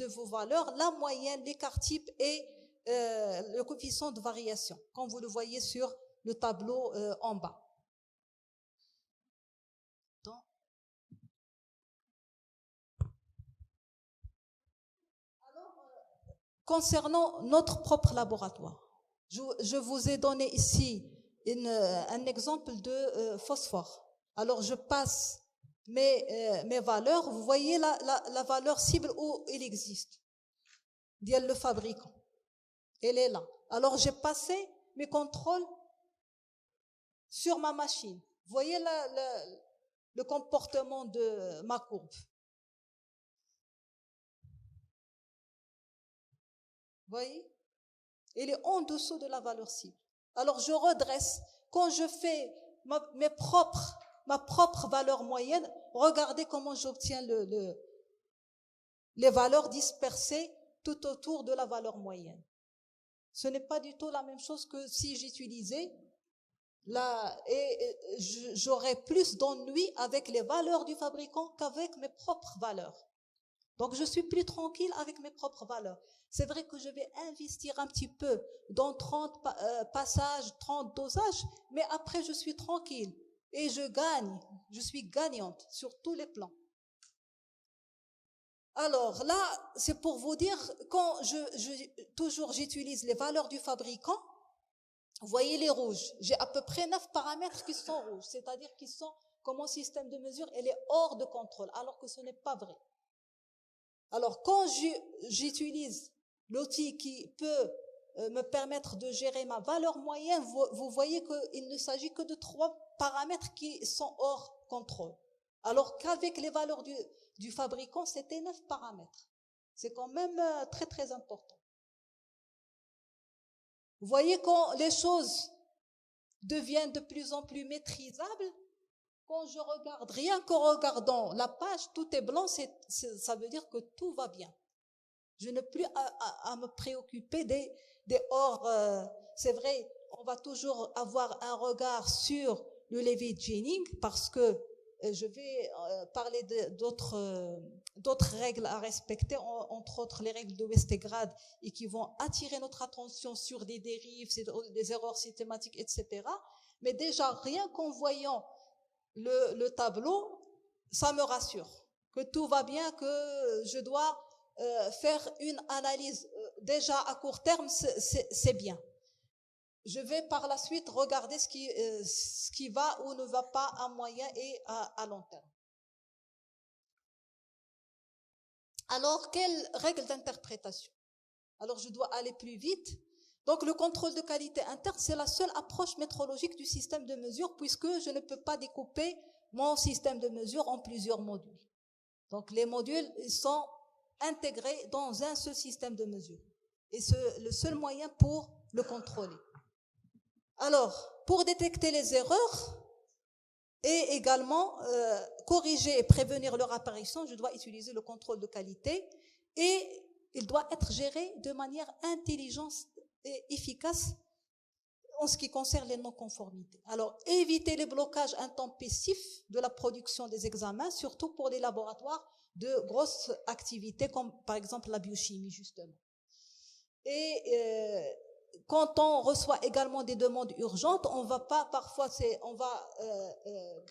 vos valeurs, la moyenne, l'écart type et le coefficient de variation, comme vous le voyez sur le tableau en bas. Concernant notre propre laboratoire, je vous ai donné ici un exemple de phosphore. Alors, je passe mes valeurs. Vous voyez la valeur cible où il existe. Le fabricant. Elle est là. Alors, j'ai passé mes contrôles sur ma machine. Vous voyez le comportement de ma courbe. Vous voyez? Elle est en dessous de la valeur cible. Alors, je redresse. Quand je fais ma propre valeur moyenne, regardez comment j'obtiens les valeurs dispersées tout autour de la valeur moyenne. Ce n'est pas du tout la même chose que si j'utilisais j'aurais plus d'ennui avec les valeurs du fabricant qu'avec mes propres valeurs. Donc, je suis plus tranquille avec mes propres valeurs. C'est vrai que je vais investir un petit peu dans 30 passages, 30 dosages, mais après, je suis tranquille et je suis gagnante sur tous les plans. Alors là, c'est pour vous dire, quand toujours j'utilise les valeurs du fabricant, vous voyez les rouges, j'ai à peu près 9 paramètres qui sont rouges, c'est-à-dire qu'ils sont, comme mon système de mesure, elle est hors de contrôle, alors que ce n'est pas vrai. Alors, quand j'utilise l'outil qui peut me permettre de gérer ma valeur moyenne, vous voyez qu'il ne s'agit que de 3 paramètres qui sont hors contrôle. Alors qu'avec les valeurs du fabricant, c'était 9 paramètres. C'est quand même très très important. Vous voyez quand les choses deviennent de plus en plus maîtrisables, quand je regarde, rien qu'en regardant la page, tout est blanc, ça veut dire que tout va bien. Je n'ai plus à me préoccuper des hors. C'est vrai, on va toujours avoir un regard sur le lever Jennings parce que je vais parler d'autres règles à respecter, entre autres les règles de Westergaard, et qui vont attirer notre attention sur des dérives, des erreurs systématiques, etc. Mais déjà, rien qu'en voyant le tableau, ça me rassure que tout va bien, que je dois faire une analyse déjà à court terme, c'est bien. Je vais par la suite regarder ce qui va ou ne va pas à moyen et à long terme. Alors, quelles règles d'interprétation? Alors, je dois aller plus vite. Donc, le contrôle de qualité interne, c'est la seule approche métrologique du système de mesure puisque je ne peux pas découper mon système de mesure en plusieurs modules. Donc, les modules sont intégrés dans un seul système de mesure. Et c'est le seul moyen pour le contrôler. Alors, pour détecter les erreurs et également corriger et prévenir leur apparition, je dois utiliser le contrôle de qualité et il doit être géré de manière intelligente et efficace en ce qui concerne les non-conformités. Alors, éviter les blocages intempestifs de la production des examens, surtout pour les laboratoires de grosses activités comme par exemple la biochimie justement. Et quand on reçoit également des demandes urgentes, on va pas parfois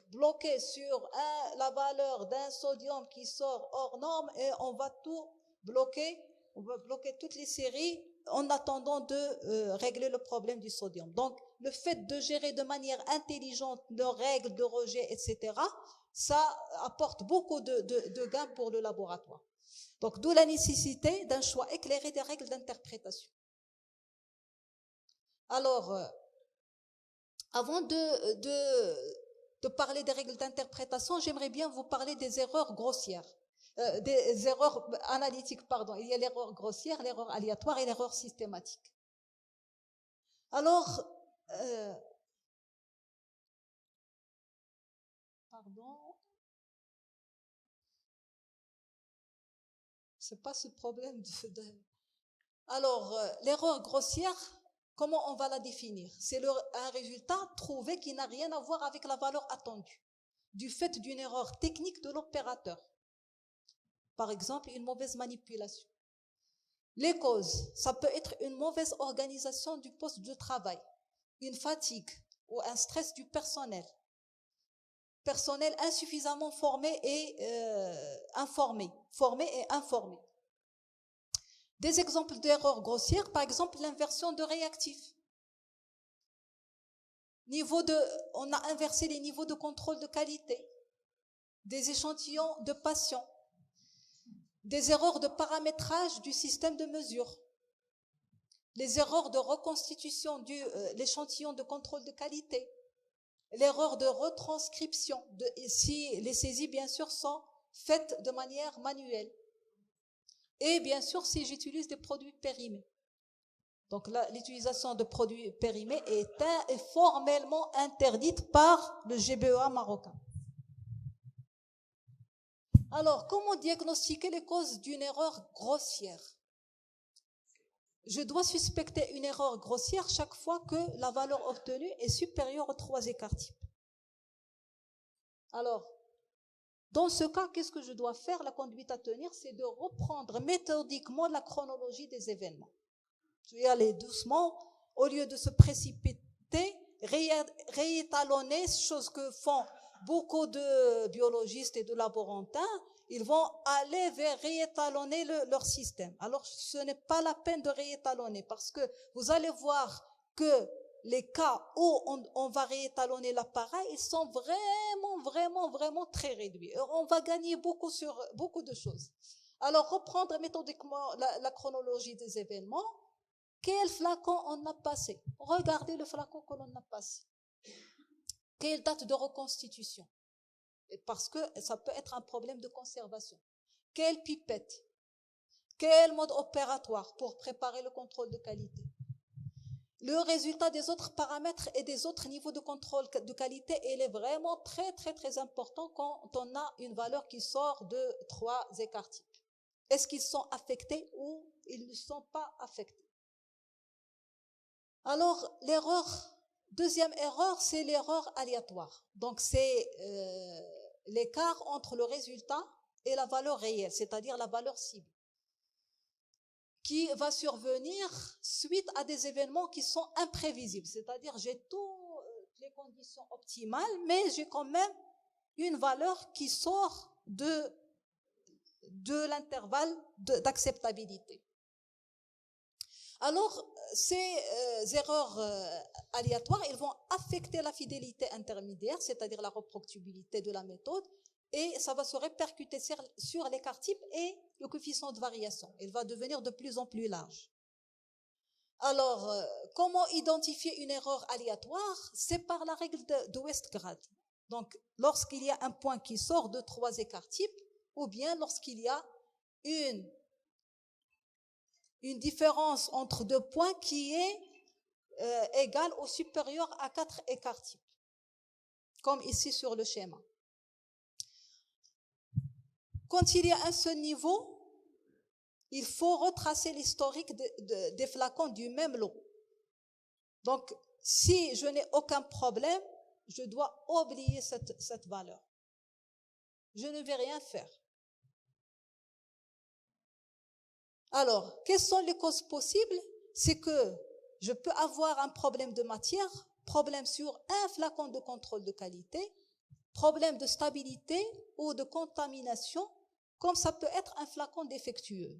bloquer sur la valeur d'un sodium qui sort hors norme et on va tout bloquer, on va bloquer toutes les séries en attendant de régler le problème du sodium. Donc, le fait de gérer de manière intelligente nos règles de rejet, etc., ça apporte beaucoup de gains pour le laboratoire. Donc, d'où la nécessité d'un choix éclairé des règles d'interprétation. Alors, avant de parler des règles d'interprétation, j'aimerais bien vous parler des erreurs grossières, des erreurs analytiques, pardon. Il y a l'erreur grossière, l'erreur aléatoire et l'erreur systématique. Alors, c'est pas ce problème Alors, l'erreur grossière, comment on va la définir? C'est un résultat trouvé qui n'a rien à voir avec la valeur attendue, du fait d'une erreur technique de l'opérateur. Par exemple, une mauvaise manipulation. Les causes, ça peut être une mauvaise organisation du poste de travail, une fatigue ou un stress du personnel insuffisamment formé et informé. Des exemples d'erreurs grossières, par exemple l'inversion de réactifs. On a inversé les niveaux de contrôle de qualité, des échantillons de patients, des erreurs de paramétrage du système de mesure, les erreurs de reconstitution de l'échantillon de contrôle de qualité, l'erreur de retranscription, si les saisies bien sûr sont faites de manière manuelle. Et bien sûr, si j'utilise des produits périmés. Donc l'utilisation de produits périmés est formellement interdite par le GBEA marocain. Alors, comment diagnostiquer les causes d'une erreur grossière? Je dois suspecter une erreur grossière chaque fois que la valeur obtenue est supérieure aux 3 écarts types. Alors, dans ce cas, qu'est-ce que je dois faire? La conduite à tenir, c'est de reprendre méthodiquement la chronologie des événements. Je vais aller doucement, au lieu de se précipiter, réétalonner, chose que font beaucoup de biologistes et de laborantins. Ils vont aller vers réétalonner leur système. Alors, ce n'est pas la peine de réétalonner parce que vous allez voir que les cas où on va réétalonner l'appareil, ils sont vraiment très réduits. On va gagner beaucoup sur beaucoup de choses. Alors, reprendre méthodiquement la chronologie des événements. Quel flacon on a passé? Regardez le flacon que l'on a passé. Quelle date de reconstitution? Parce que ça peut être un problème de conservation. Quelle pipette? Quel mode opératoire pour préparer le contrôle de qualité? Le résultat des autres paramètres et des autres niveaux de contrôle de qualité, il est vraiment très important quand on a une valeur qui sort de 3 écarts types. Est-ce qu'ils sont affectés ou ils ne sont pas affectés? Alors, deuxième erreur, c'est l'erreur aléatoire. Donc, c'est l'écart entre le résultat et la valeur réelle, c'est-à-dire la valeur cible, qui va survenir suite à des événements qui sont imprévisibles. C'est-à-dire, j'ai toutes les conditions optimales, mais j'ai quand même une valeur qui sort de de l'intervalle d'acceptabilité. Alors, ces erreurs aléatoires, elles vont affecter la fidélité intermédiaire, c'est-à-dire la reproductibilité de la méthode, et ça va se répercuter sur l'écart type et le coefficient de variation. Il va devenir de plus en plus large. Alors, comment identifier une erreur aléatoire? C'est par la règle de Westgrad. Donc, lorsqu'il y a un point qui sort de 3 écarts types, ou bien lorsqu'il y a une différence entre 2 points qui est égale ou supérieure à 4 écarts types, comme ici sur le schéma. Quand il y a un seul niveau, il faut retracer l'historique des flacons du même lot. Donc, si je n'ai aucun problème, je dois oublier cette valeur. Je ne vais rien faire. Alors, quelles sont les causes possibles? C'est que je peux avoir un problème de matière, problème sur un flacon de contrôle de qualité, problème de stabilité ou de contamination, comme ça peut être un flacon défectueux.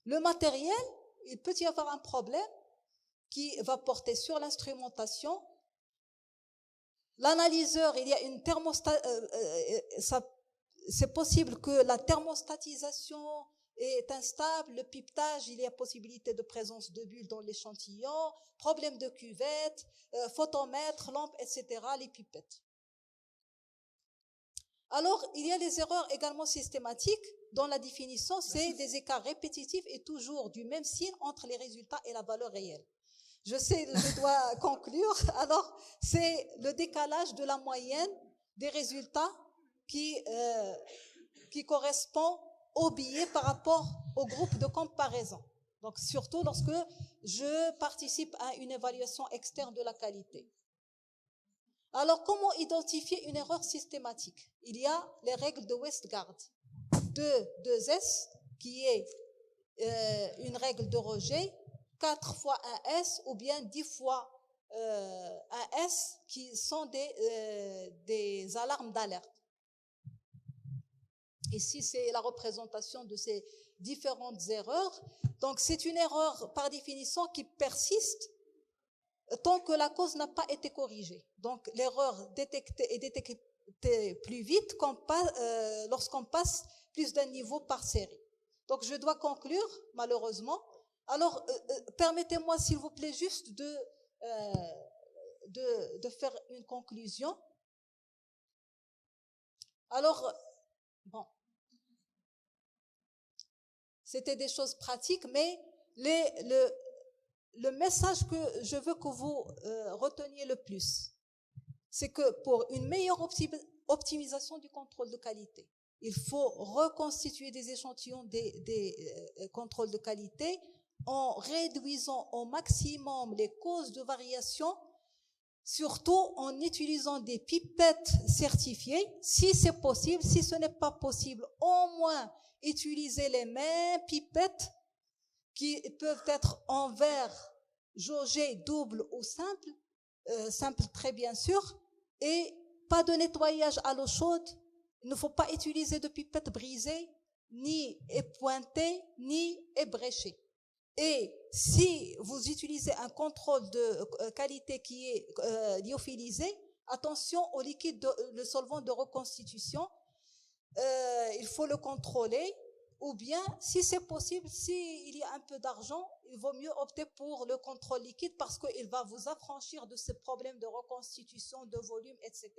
Le matériel, il peut y avoir un problème qui va porter sur l'instrumentation. L'analyseur, il y a une c'est possible que la thermostatisation est instable, le pipetage, il y a possibilité de présence de bulles dans l'échantillon, problème de cuvette, photomètre, lampe, etc., les pipettes. Alors, il y a les erreurs également systématiques dont la définition, c'est des écarts répétitifs et toujours du même signe entre les résultats et la valeur réelle. Je sais, je dois conclure. Alors, c'est le décalage de la moyenne des résultats qui correspond au billet par rapport au groupe de comparaison. Donc, surtout lorsque je participe à une évaluation externe de la qualité. Alors, comment identifier une erreur systématique? Il y a les règles de Westgrad. 2S, qui est une règle de rejet, 4 fois un S ou bien 10 fois un S, qui sont des alarmes d'alerte. Ici, c'est la représentation de ces différentes erreurs. Donc, c'est une erreur par définition qui persiste tant que la cause n'a pas été corrigée. Donc, l'erreur est détectée plus vite lorsqu'on passe plus d'un niveau par série. Donc, je dois conclure, malheureusement. Alors, permettez-moi, s'il vous plaît, juste de faire une conclusion. Alors, bon, c'était des choses pratiques, mais le message que je veux que vous reteniez le plus, c'est que pour une meilleure optimisation du contrôle de qualité, il faut reconstituer des échantillons des contrôles de qualité en réduisant au maximum les causes de variation, surtout en utilisant des pipettes certifiées, si c'est possible. Si ce n'est pas possible, au moins utiliser les mêmes pipettes qui peuvent être en verre, jaugé, double ou simple, simple très bien sûr, et pas de nettoyage à l'eau chaude. Il ne faut pas utiliser de pipettes brisées, ni épointées, ni ébréchées. Et si vous utilisez un contrôle de qualité qui est lyophilisé, attention au liquide, le solvant de reconstitution, il faut le contrôler. Ou bien, si c'est possible, s'il y a un peu d'argent, il vaut mieux opter pour le contrôle liquide parce qu'il va vous affranchir de ces problèmes de reconstitution, de volume, etc.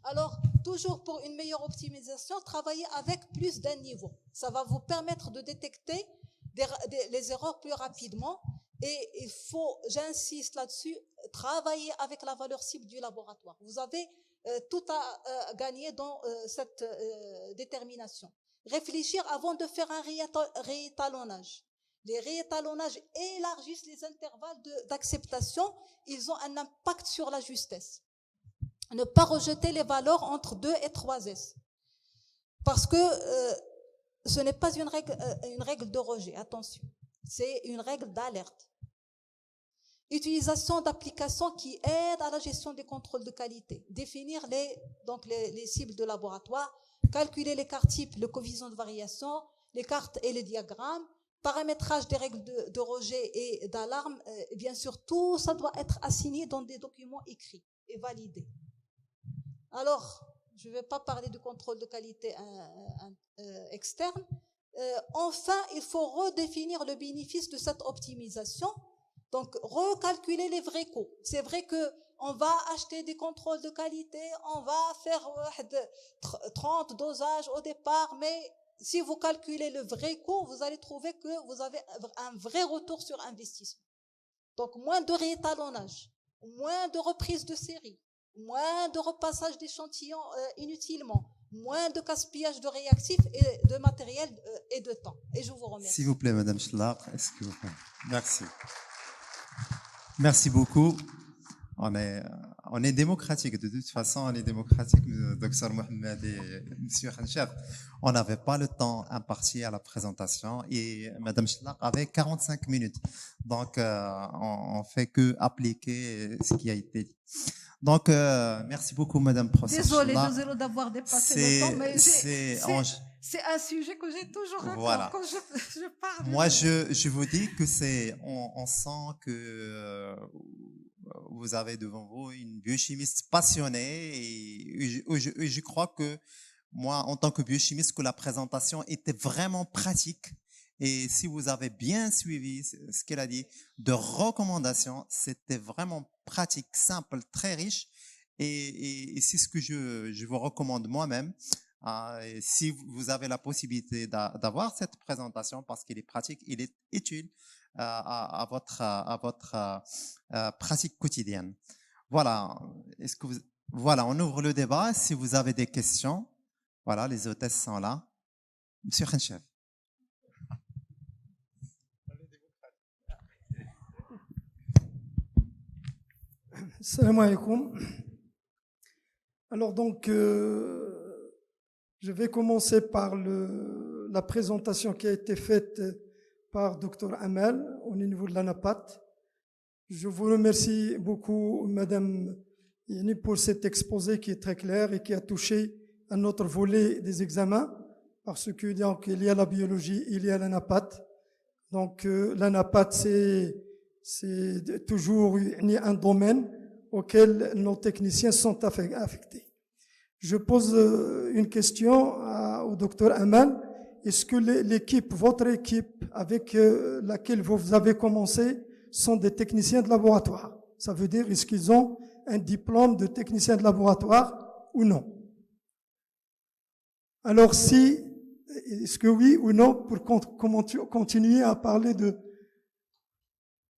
Alors, toujours pour une meilleure optimisation, travaillez avec plus d'un niveau. Ça va vous permettre de détecter les erreurs plus rapidement. Et il faut, j'insiste là-dessus, travailler avec la valeur cible du laboratoire. Vous avez tout à gagner dans cette détermination. Réfléchir avant de faire un réétalonnage. Les réétalonnages élargissent les intervalles d'acceptation. Ils ont un impact sur la justesse. Ne pas rejeter les valeurs entre 2 et 3S. Parce que ce n'est pas une règle de rejet, attention. C'est une règle d'alerte. Utilisation d'applications qui aident à la gestion des contrôles de qualité. Définir les cibles de laboratoire, calculer les cartes types, le coefficient de variation, les cartes et les diagrammes, paramétrage des règles de rejet et d'alarme. Bien sûr, tout ça doit être assigné dans des documents écrits et validés. Alors, je ne vais pas parler du contrôle de qualité externe. Enfin, il faut redéfinir le bénéfice de cette optimisation. Donc, recalculer les vrais coûts. C'est vrai qu'on va acheter des contrôles de qualité, on va faire 30 dosages au départ, mais si vous calculez le vrai coût, vous allez trouver que vous avez un vrai retour sur investissement. Donc, moins de réétalonnage, moins de reprise de série, moins de repassage d'échantillons inutilement, moins de gaspillage de réactifs et de matériel et de temps. Et je vous remercie. S'il vous plaît, Madame Schlach, est-ce que vous... Merci. Merci beaucoup. On est démocratique. De toute façon, on est démocratique, Dr Mohamed et Monsieur Khanchef. On n'avait pas le temps imparti à la présentation et Madame Schlach avait 45 minutes. Donc, on fait que appliquer ce qui a été dit. Donc, merci beaucoup, Madame Professeur. Désolée d'avoir dépassé le temps, mais c'est un sujet que j'ai toujours à voilà. quand je parle. Moi, je vous dis que on sent que vous avez devant vous une biochimiste passionnée et je crois que moi, en tant que biochimiste, que la présentation était vraiment pratique. Et si vous avez bien suivi ce qu'elle a dit de recommandations, c'était vraiment pratique, simple, très riche. Et c'est ce que je vous recommande moi-même. Et si vous avez la possibilité d'avoir cette présentation, parce qu'il est pratique, il est utile à votre pratique quotidienne. Voilà. Voilà, on ouvre le débat. Si vous avez des questions, voilà, les hôtesses sont là. Monsieur Khanchef. Salam alaikum. Alors donc, je vais commencer par la présentation qui a été faite par Dr Amal au niveau de l'ANAPAT. Je vous remercie beaucoup, Madame Yani, pour cet exposé qui est très clair et qui a touché à notre volet des examens, parce que donc, il y a la biologie, il y a l'ANAPAT. Donc l'ANAPAT, c'est toujours un domaine auquel nos techniciens sont affectés. Je pose une question au docteur Amal. Est-ce que votre équipe avec laquelle vous avez commencé sont des techniciens de laboratoire? Ça veut dire, est-ce qu'ils ont un diplôme de technicien de laboratoire ou non? Alors est-ce que oui ou non, pour continuer à parler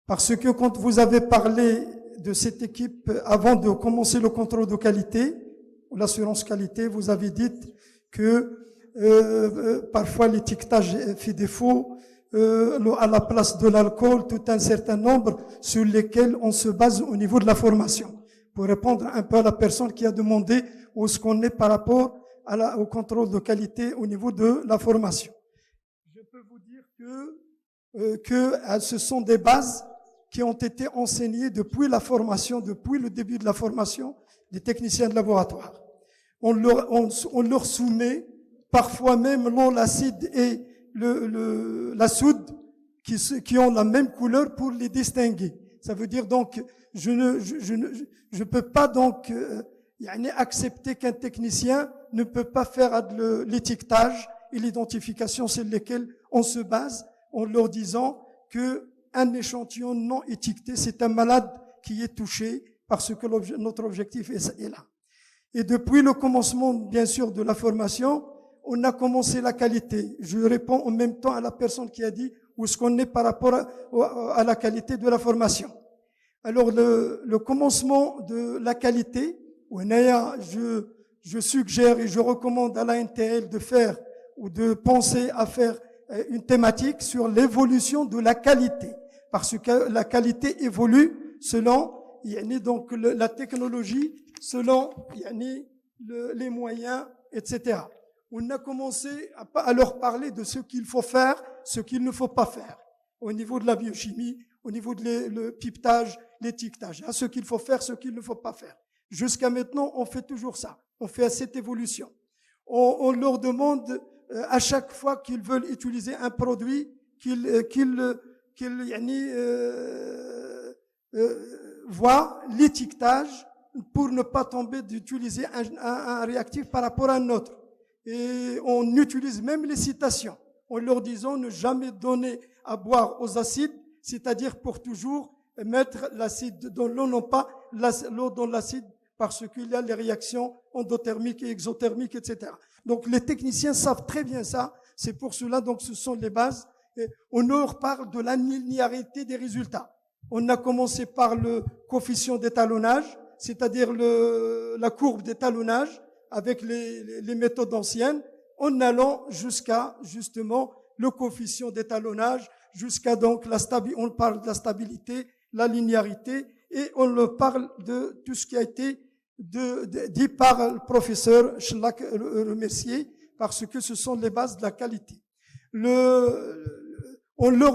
parce que quand vous avez parlé de cette équipe avant de commencer le contrôle de qualité, ou l'assurance qualité, vous avez dit que parfois l'étiquetage fait défaut, à la place de l'alcool, tout un certain nombre sur lesquels on se base au niveau de la formation. Pour répondre un peu à la personne qui a demandé où est-ce qu'on est par rapport au contrôle de qualité au niveau de la formation. Je peux vous dire que ce sont des bases qui ont été enseignées depuis la formation, depuis le début de la formation des techniciens de laboratoire. On leur soumet parfois même l'eau, l'acide et la soude qui ont la même couleur pour les distinguer. Ça veut dire donc, je ne peux pas donc accepter qu'un technicien ne peut pas faire l'étiquetage et l'identification sur lesquels on se base en leur disant que un échantillon non étiqueté, c'est un malade qui est touché parce que notre objectif est là. Et depuis le commencement, bien sûr, de la formation, on a commencé la qualité. Je réponds en même temps à la personne qui a dit où est-ce qu'on est par rapport à la qualité de la formation. Alors, le commencement de la qualité, je suggère et je recommande à l'ANTL de faire ou de penser à faire une thématique sur l'évolution de la qualité. Parce que la qualité évolue selon donc la technologie, selon les moyens, etc. On a commencé à leur parler de ce qu'il faut faire, ce qu'il ne faut pas faire. Au niveau de la biochimie, au niveau de le pipetage, l'étiquetage. Ce qu'il faut faire, ce qu'il ne faut pas faire. Jusqu'à maintenant, on fait toujours ça. On fait cette évolution. On leur demande à chaque fois qu'ils veulent utiliser un produit qu'ils voient l'étiquetage pour ne pas tomber d'utiliser un réactif par rapport à un autre. Et on utilise même les citations en leur disant ne jamais donner à boire aux acides, c'est-à-dire pour toujours mettre l'acide dans l'eau, non pas l'eau dans l'acide, parce qu'il y a les réactions endothermiques et exothermiques, etc. Donc les techniciens savent très bien ça. C'est pour cela, donc ce sont les bases. Et on leur parle de la linéarité des résultats. On a commencé par le coefficient d'étalonnage, c'est-à-dire la courbe d'étalonnage avec les méthodes anciennes, en allant jusqu'à justement le coefficient d'étalonnage, jusqu'à donc on parle de la stabilité, la linéarité, et on leur parle de tout ce qui a été dit par le professeur Schlack Mercier, parce que ce sont les bases de la qualité. On leur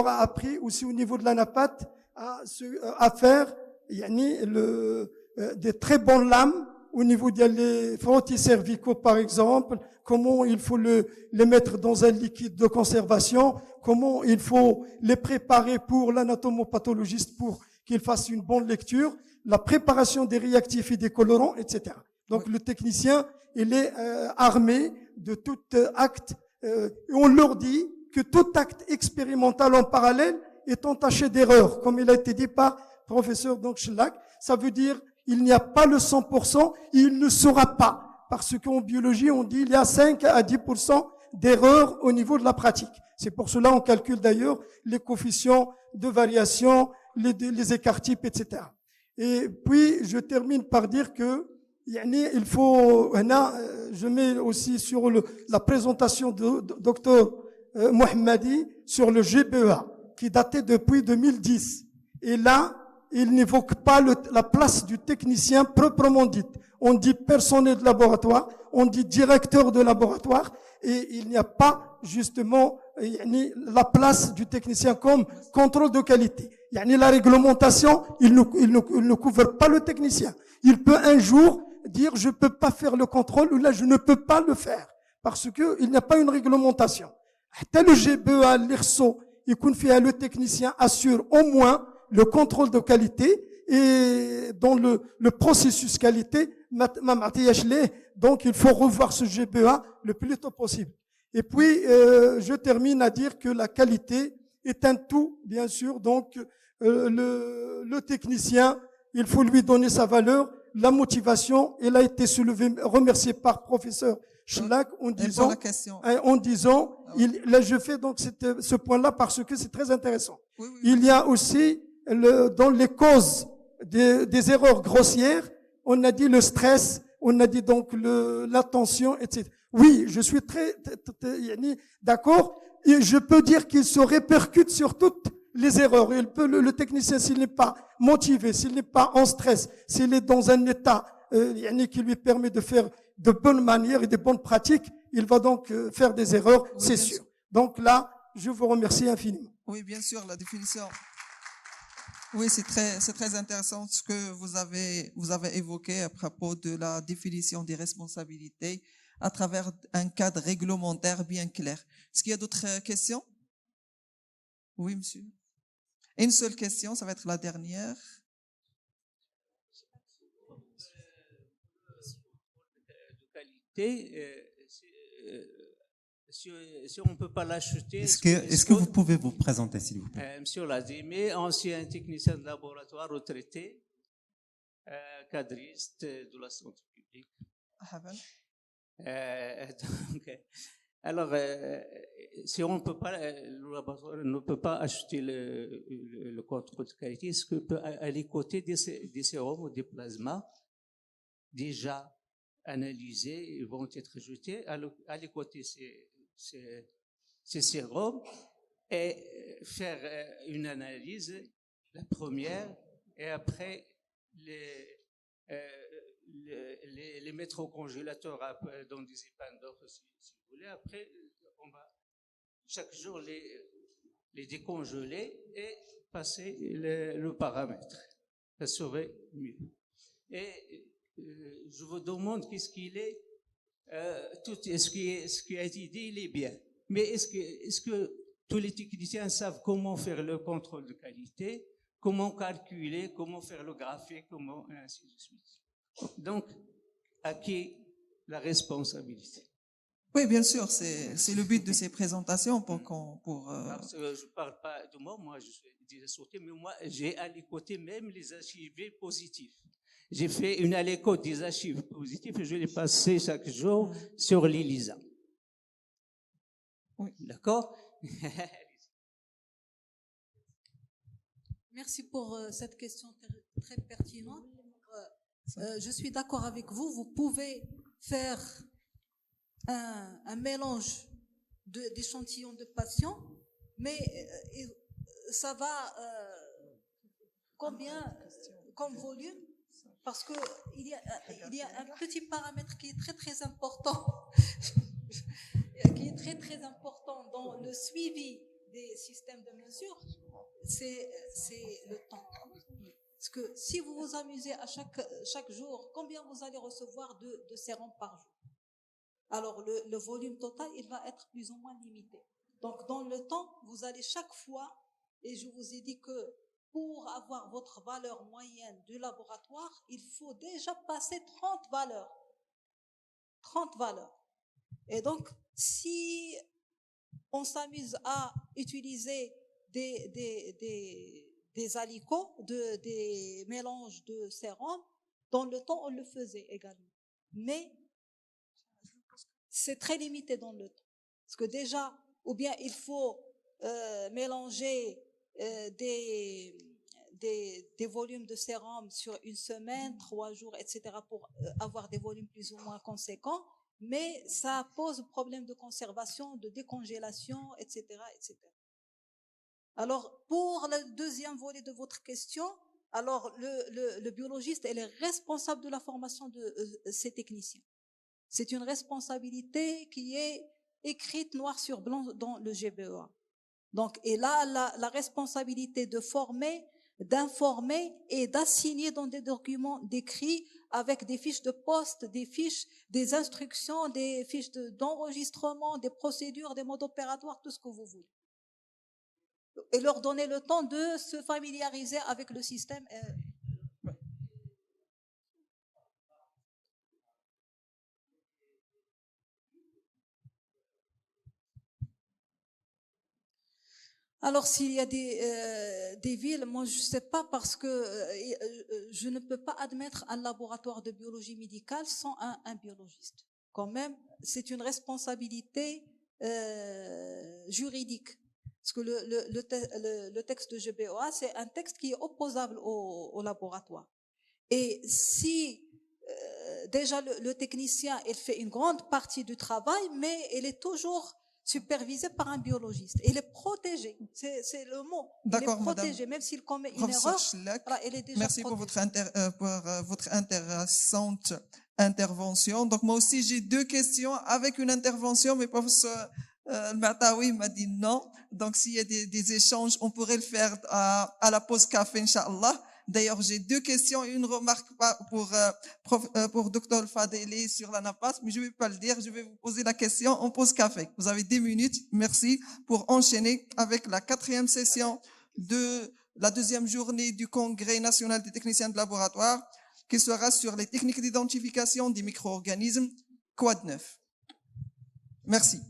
a appris aussi au niveau de la NAPAT à faire des très bonnes lames au niveau des frottis cervicaux, par exemple, comment il faut les mettre dans un liquide de conservation, comment il faut les préparer pour l'anatomopathologiste pour qu'il fasse une bonne lecture, la préparation des réactifs et des colorants, etc. Donc le technicien, il est armé de tout acte. Et on leur dit que tout acte expérimental en parallèle est entaché d'erreurs, comme il a été dit par professeur Schlack. Ça veut dire il n'y a pas le 100%, et il ne sera pas. Parce qu'en biologie, on dit il y a 5 à 10% d'erreurs au niveau de la pratique. C'est pour cela qu'on calcule d'ailleurs les coefficients de variation, les écarts-types, etc. Et puis, je termine par dire que il faut, je mets aussi sur la présentation de Dr Mohammadi sur le GBEA, qui datait depuis 2010. Et là, il n'évoque pas la place du technicien proprement dite. On dit personnel de laboratoire, on dit directeur de laboratoire, et il n'y a pas justement la place du technicien comme contrôle de qualité. La réglementation, il ne couvre pas le technicien. Il peut un jour dire je peux pas faire le contrôle ou là je ne peux pas le faire parce que il n'y a pas une réglementation. Le GBEA, l'IRSO, le technicien assure au moins le contrôle de qualité et dans le processus qualité, donc il faut revoir ce GBEA le plus tôt possible. Et puis, je termine à dire que la qualité est un tout, bien sûr. Donc, le technicien, il faut lui donner sa valeur, la motivation. Elle a été remerciée par professeur Schlack en disant, là je fais donc ce point-là parce que c'est très intéressant. Oui. Il y a aussi dans les causes des erreurs grossières, on a dit le stress, on a dit donc la tension, etc. Oui, je suis très d'accord. Et je peux dire qu'il se répercute sur toutes les erreurs. Le technicien, s'il n'est pas motivé, s'il n'est pas en stress, s'il est dans un état qui lui permet de faire de bonnes manières et de bonnes pratiques, il va donc faire des erreurs, oui, c'est sûr. Donc là, je vous remercie infiniment. Oui, bien sûr, la définition. Oui, c'est très intéressant ce que vous avez évoqué à propos de la définition des responsabilités à travers un cadre réglementaire bien clair. Est-ce qu'il y a d'autres questions? Oui, monsieur. Une seule question, ça va être la dernière. De qualité, si on ne peut pas l'acheter... Est-ce que vous pouvez vous présenter, s'il vous plaît? Monsieur Lazimi, ancien technicien de laboratoire retraité, cadriste de la santé publique. Alors, si on peut pas, le laboratoire ne peut pas acheter le contrôle de qualité, est-ce que peut aller côté des sérums ou des plasmas déjà analysés, ils vont être jetés, aller côté ces sérums et faire une analyse, la première, et après les mettre au congélateur dans des épandeurs, si vous voulez. Après, on va chaque jour les décongeler et passer le paramètre. Ça serait mieux. Et je vous demande qu'est-ce qu'il est Tout ce qui a été dit, il est bien. Mais est-ce que tous les techniciens savent comment faire le contrôle de qualité, comment calculer, comment faire le graphique, comment ainsi de suite. Donc, à qui la responsabilité? Oui, bien sûr, c'est le but de ces présentations pour Parce que je ne parle pas de moi je suis déjà sorti, mais moi j'ai allécoté même les archives positifs. J'ai fait une allécote des archives positives et je les passais chaque jour sur l'ELISA. Oui. D'accord? Merci pour cette question très pertinente. Je suis d'accord avec vous. Vous pouvez faire un mélange d'échantillons de patients, mais ça va combien comme volume? Parce que il y a un petit paramètre qui est très important, qui est très important dans le suivi des systèmes de mesure, c'est le temps. Parce que si vous vous amusez à chaque jour, combien vous allez recevoir de sérums par jour? Alors le volume total, il va être plus ou moins limité. Donc dans le temps, vous allez chaque fois, et je vous ai dit que pour avoir votre valeur moyenne du laboratoire, il faut déjà passer 30 valeurs. 30 valeurs. Et donc, si on s'amuse à utiliser des alicots, des mélanges de sérum, dans le temps, on le faisait également. Mais c'est très limité dans le temps. Parce que déjà, ou bien il faut mélanger des volumes de sérum sur une semaine, 3 jours, etc. pour avoir des volumes plus ou moins conséquents, mais ça pose problème de conservation, de décongélation, etc., etc. Alors, pour le deuxième volet de votre question, alors le biologiste, elle est responsable de la formation de ces techniciens. C'est une responsabilité qui est écrite noir sur blanc dans le GBEA. Donc, et là, la responsabilité de former, d'informer et d'assigner dans des documents décrits avec des fiches de poste, des fiches, des instructions, des fiches d'enregistrement, des procédures, des modes opératoires, tout ce que vous voulez. Et leur donner le temps de se familiariser avec le système. Alors, s'il y a des villes, moi je ne sais pas parce que je ne peux pas admettre un laboratoire de biologie médicale sans un biologiste. Quand même, c'est une responsabilité juridique. Parce que le texte de GBEA, c'est un texte qui est opposable au laboratoire. Et si déjà le technicien, il fait une grande partie du travail, mais il est toujours supervisé par un biologiste. Il est protégé, c'est le mot. D'accord, il est protégé, madame. même s'il commet une erreur. Voilà, il est déjà merci protégé. pour votre intéressante intervention. Donc moi aussi j'ai 2 questions avec une intervention, mais professeur Matawi m'a dit non. Donc s'il y a des échanges, on pourrait le faire à la pause café, Inch'Allah. D'ailleurs, j'ai 2 questions et une remarque pour Dr Fadeli sur la NAPAS, mais je ne vais pas le dire, je vais vous poser la question en pause café. Vous avez 10 minutes, merci, pour enchaîner avec la 4e session de la 2e journée du Congrès national des techniciens de laboratoire, qui sera sur les techniques d'identification des micro-organismes, Quad 9. Merci.